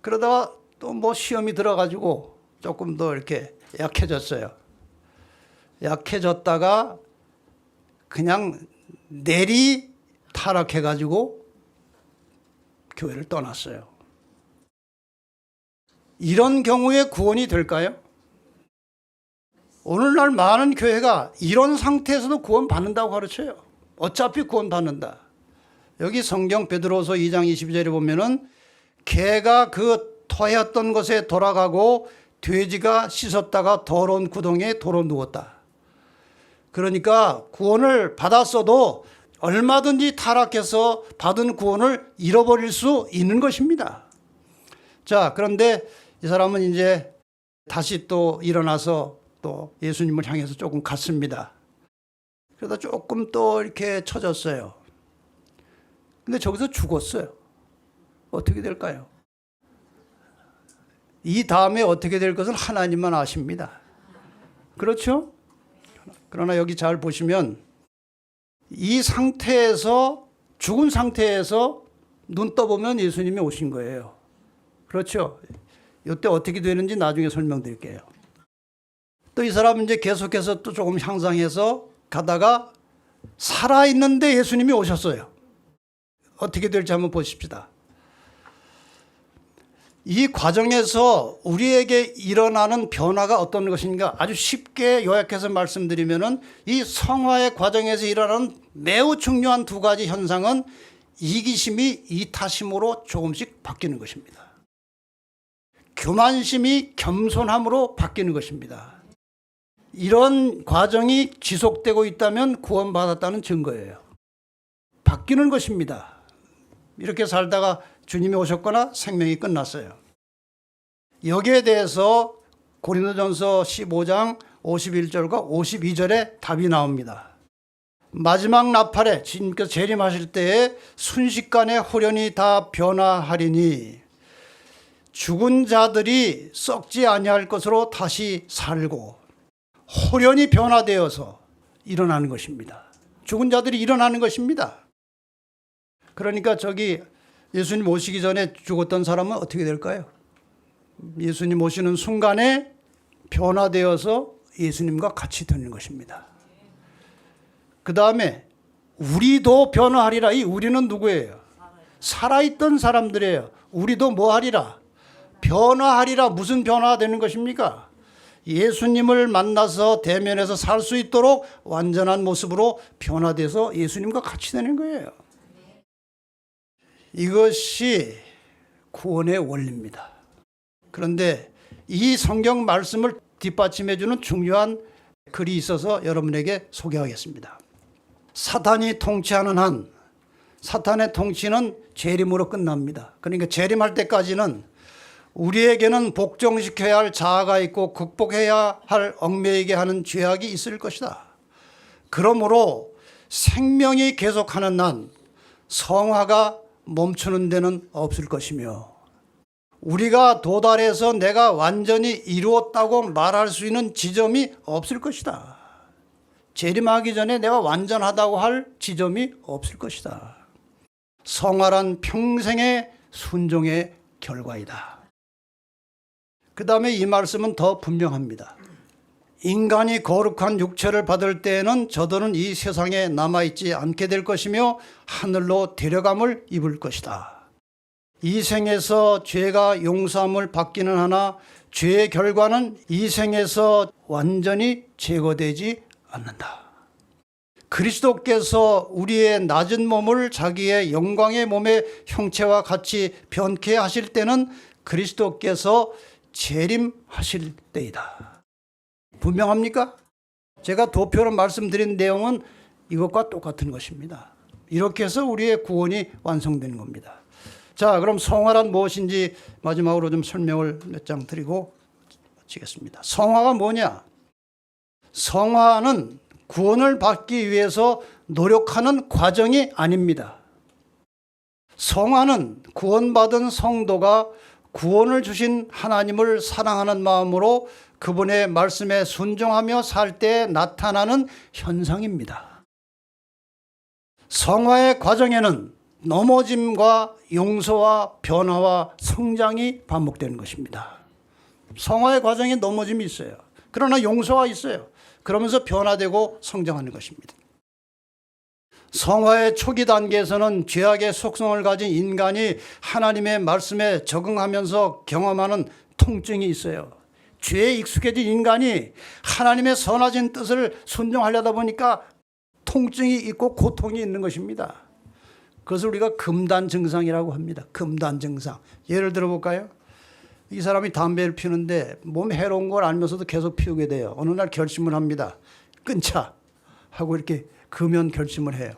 그러다가 또 뭐 시험이 들어가지고 조금 더 이렇게 약해졌어요. 약해졌다가 그냥 내리 타락해가지고 교회를 떠났어요. 이런 경우에 구원이 될까요? 오늘날 많은 교회가 이런 상태에서도 구원받는다고 가르쳐요. 어차피 구원받는다. 여기 성경 베드로서 2장 22절에 보면은 개가 그 터였던 곳에 돌아가고 돼지가 씻었다가 더러운 구덩이에 도로 누웠다. 그러니까 구원을 받았어도 얼마든지 타락해서 받은 구원을 잃어버릴 수 있는 것입니다. 자, 그런데 이 사람은 이제 다시 또 일어나서 또 예수님을 향해서 조금 갔습니다. 그러다 조금 또 이렇게 처졌어요. 근데 저기서 죽었어요. 어떻게 될까요? 이 다음에 어떻게 될 것은 하나님만 아십니다. 그렇죠? 그러나 여기 잘 보시면 이 상태에서, 죽은 상태에서 눈 떠보면 예수님이 오신 거예요. 그렇죠? 이때 어떻게 되는지 나중에 설명드릴게요. 또 이 사람은 이제 계속해서 또 조금 향상해서 가다가 살아있는데 예수님이 오셨어요. 어떻게 될지 한번 보십시다. 이 과정에서 우리에게 일어나는 변화가 어떤 것인가 아주 쉽게 요약해서 말씀드리면은 이 성화의 과정에서 일어나는 매우 중요한 두 가지 현상은 이기심이 이타심으로 조금씩 바뀌는 것입니다. 교만심이 겸손함으로 바뀌는 것입니다. 이런 과정이 지속되고 있다면 구원받았다는 증거예요. 바뀌는 것입니다. 이렇게 살다가 주님이 오셨거나 생명이 끝났어요. 여기에 대해서 고린도전서 15장 51절과 52절에 답이 나옵니다. 마지막 나팔에 주님께서 재림하실 때에 순식간에 홀연히 다 변화하리니 죽은 자들이 썩지 아니할 것으로 다시 살고 홀연히 변화되어서 일어나는 것입니다. 죽은 자들이 일어나는 것입니다. 그러니까 저기 예수님 오시기 전에 죽었던 사람은 어떻게 될까요? 예수님 오시는 순간에 변화되어서 예수님과 같이 되는 것입니다. 그 다음에 우리도 변화하리라. 이 우리는 누구예요? 살아있던 사람들이에요. 우리도 뭐 하리라? 변화하리라. 무슨 변화되는 것입니까? 예수님을 만나서 대면해서 살 수 있도록 완전한 모습으로 변화돼서 예수님과 같이 되는 거예요. 이것이 구원의 원리입니다. 그런데 이 성경 말씀을 뒷받침해주는 중요한 글이 있어서 여러분에게 소개하겠습니다. 사탄이 통치하는 한 사탄의 통치는 재림으로 끝납니다. 그러니까 재림할 때까지는 우리에게는 복종시켜야 할 자아가 있고 극복해야 할 얽매이게 하는 죄악이 있을 것이다. 그러므로 생명이 계속하는 한 성화가 멈추는 데는 없을 것이며 우리가 도달해서 내가 완전히 이루었다고 말할 수 있는 지점이 없을 것이다. 재림하기 전에 내가 완전하다고 할 지점이 없을 것이다. 성화란 평생의 순종의 결과이다. 그 다음에 이 말씀은 더 분명합니다. 인간이 거룩한 육체를 받을 때에는 저들은 이 세상에 남아있지 않게 될 것이며 하늘로 데려감을 입을 것이다. 이 생에서 죄가 용서함을 받기는 하나 죄의 결과는 이 생에서 완전히 제거되지 않는다. 그리스도께서 우리의 낮은 몸을 자기의 영광의 몸의 형체와 같이 변케 하실 때는 그리스도께서 재림하실 때이다. 분명합니까? 제가 도표로 말씀드린 내용은 이것과 똑같은 것입니다. 이렇게 해서 우리의 구원이 완성되는 겁니다. 자, 그럼 성화란 무엇인지 마지막으로 좀 설명을 몇 장 드리고 마치겠습니다. 성화가 뭐냐? 성화는 구원을 받기 위해서 노력하는 과정이 아닙니다. 성화는 구원받은 성도가 구원을 주신 하나님을 사랑하는 마음으로 그분의 말씀에 순종하며 살 때 나타나는 현상입니다. 성화의 과정에는 넘어짐과 용서와 변화와 성장이 반복되는 것입니다. 성화의 과정에 넘어짐이 있어요. 그러나 용서가 있어요. 그러면서 변화되고 성장하는 것입니다. 성화의 초기 단계에서는 죄악의 속성을 가진 인간이 하나님의 말씀에 적응하면서 경험하는 통증이 있어요. 죄에 익숙해진 인간이 하나님의 선하신 뜻을 순종하려다 보니까 통증이 있고 고통이 있는 것입니다. 그것을 우리가 금단 증상이라고 합니다. 금단 증상. 예를 들어 볼까요? 이 사람이 담배를 피우는데 몸에 해로운 걸 알면서도 계속 피우게 돼요. 어느 날 결심을 합니다. 끊자 하고 이렇게 금연 결심을 해요.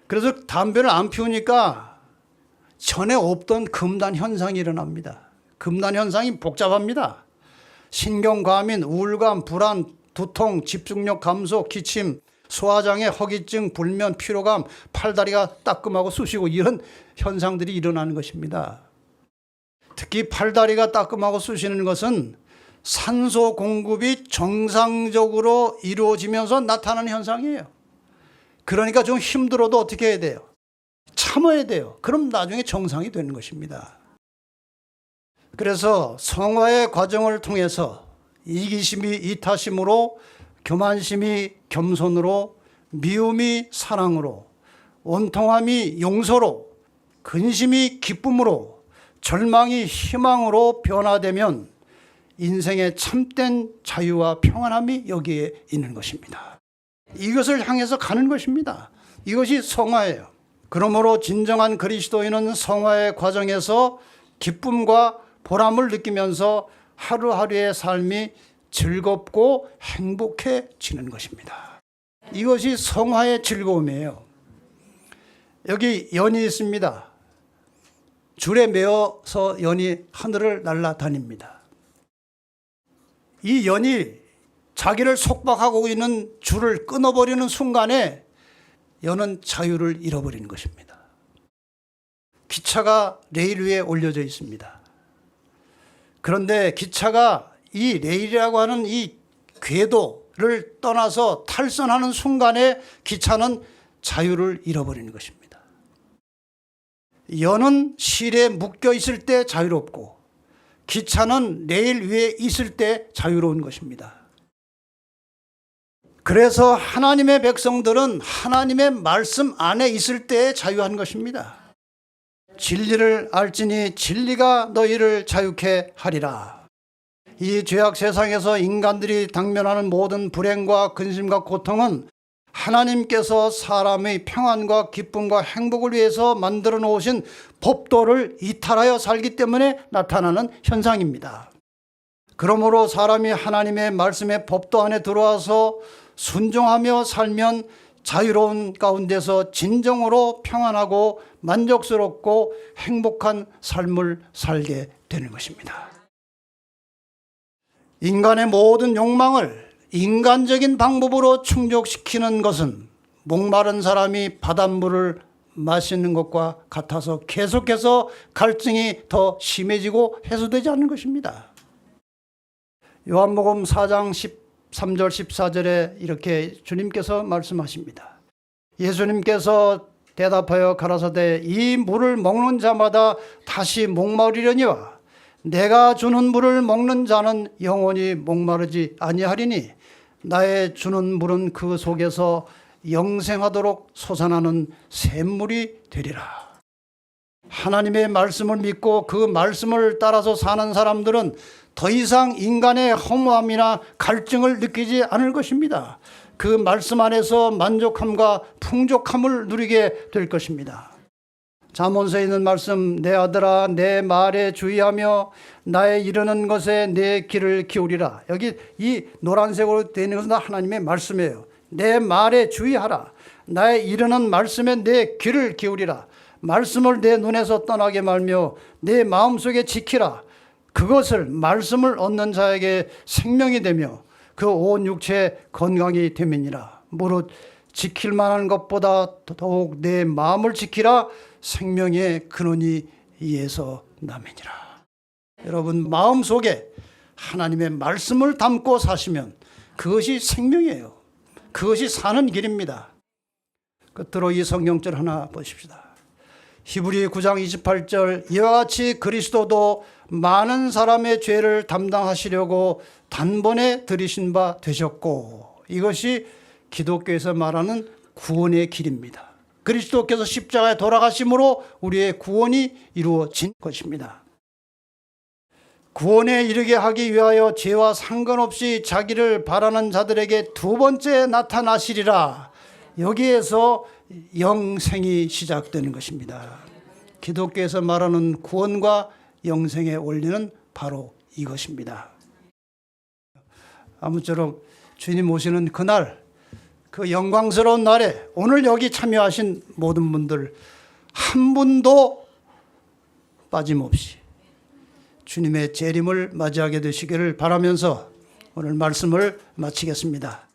그래서 담배를 안 피우니까 전에 없던 금단 현상이 일어납니다. 금단 현상이 복잡합니다. 신경과민, 우울감, 불안, 두통, 집중력 감소, 기침, 소화장애, 허기증, 불면, 피로감, 팔다리가 따끔하고 쑤시고 이런 현상들이 일어나는 것입니다. 특히 팔다리가 따끔하고 쑤시는 것은 산소 공급이 정상적으로 이루어지면서 나타나는 현상이에요. 그러니까 좀 힘들어도 어떻게 해야 돼요? 참아야 돼요. 그럼 나중에 정상이 되는 것입니다. 그래서 성화의 과정을 통해서 이기심이 이타심으로, 교만심이 겸손으로, 미움이 사랑으로, 원통함이 용서로, 근심이 기쁨으로, 절망이 희망으로 변화되면 인생의 참된 자유와 평안함이 여기에 있는 것입니다. 이것을 향해서 가는 것입니다. 이것이 성화예요. 그러므로 진정한 그리스도인은 성화의 과정에서 기쁨과 보람을 느끼면서 하루하루의 삶이 즐겁고 행복해지는 것입니다. 이것이 성화의 즐거움이에요. 여기 연이 있습니다. 줄에 매어서 연이 하늘을 날아다닙니다. 이 연이 자기를 속박하고 있는 줄을 끊어버리는 순간에 연은 자유를 잃어버리는 것입니다. 기차가 레일 위에 올려져 있습니다. 그런데 기차가 이 레일이라고 하는 이 궤도를 떠나서 탈선하는 순간에 기차는 자유를 잃어버리는 것입니다. 연은 실에 묶여 있을 때 자유롭고 기차는 레일 위에 있을 때 자유로운 것입니다. 그래서 하나님의 백성들은 하나님의 말씀 안에 있을 때 자유한 것입니다. 진리를 알지니 진리가 너희를 자유케 하리라. 이 죄악 세상에서 인간들이 당면하는 모든 불행과 근심과 고통은 하나님께서 사람의 평안과 기쁨과 행복을 위해서 만들어 놓으신 법도를 이탈하여 살기 때문에 나타나는 현상입니다. 그러므로 사람이 하나님의 말씀의 법도 안에 들어와서 순종하며 살면 자유로운 가운데서 진정으로 평안하고 만족스럽고 행복한 삶을 살게 되는 것입니다. 인간의 모든 욕망을 인간적인 방법으로 충족시키는 것은 목마른 사람이 바닷물을 마시는 것과 같아서 계속해서 갈증이 더 심해지고 해소되지 않는 것입니다. 요한복음 4장 13절 14절에 이렇게 주님께서 말씀하십니다. 예수님께서 대답하여 가라사대 이 물을 먹는 자마다 다시 목마르려니와 내가 주는 물을 먹는 자는 영원히 목마르지 아니하리니 나의 주는 물은 그 속에서 영생하도록 솟아나는 샘물이 되리라. 하나님의 말씀을 믿고 그 말씀을 따라서 사는 사람들은 더 이상 인간의 허무함이나 갈증을 느끼지 않을 것입니다. 그 말씀 안에서 만족함과 풍족함을 누리게 될 것입니다. 잠언서에 있는 말씀, 내 아들아 내 말에 주의하며 나의 이르는 것에 내 귀를 기울이라. 여기 이 노란색으로 되어 있는 것은 하나님의 말씀이에요. 내 말에 주의하라. 나의 이르는 말씀에 내 귀를 기울이라. 말씀을 내 눈에서 떠나게 말며 내 마음속에 지키라. 그것을 말씀을 얻는 자에게 생명이 되며 그 온 육체 건강이 됨이니라. 무릇 지킬 만한 것보다 더욱 내 마음을 지키라. 생명의 근원이 이에서 남이니라. 여러분 마음속에 하나님의 말씀을 담고 사시면 그것이 생명이에요. 그것이 사는 길입니다. 끝으로 이 성경절 하나 보십시다. 히브리 9장 28절, 이와 같이 그리스도도 많은 사람의 죄를 담당하시려고 단번에 들이신 바 되셨고, 이것이 기독교에서 말하는 구원의 길입니다. 그리스도께서 십자가에 돌아가심으로 우리의 구원이 이루어진 것입니다. 구원에 이르게 하기 위하여 죄와 상관없이 자기를 바라는 자들에게 두 번째 나타나시리라. 여기에서 영생이 시작되는 것입니다. 기독교에서 말하는 구원과 영생의 원리는 바로 이것입니다. 아무쪼록 주님 오시는 그날, 그 영광스러운 날에 오늘 여기 참여하신 모든 분들 한 분도 빠짐없이 주님의 재림을 맞이하게 되시기를 바라면서 오늘 말씀을 마치겠습니다.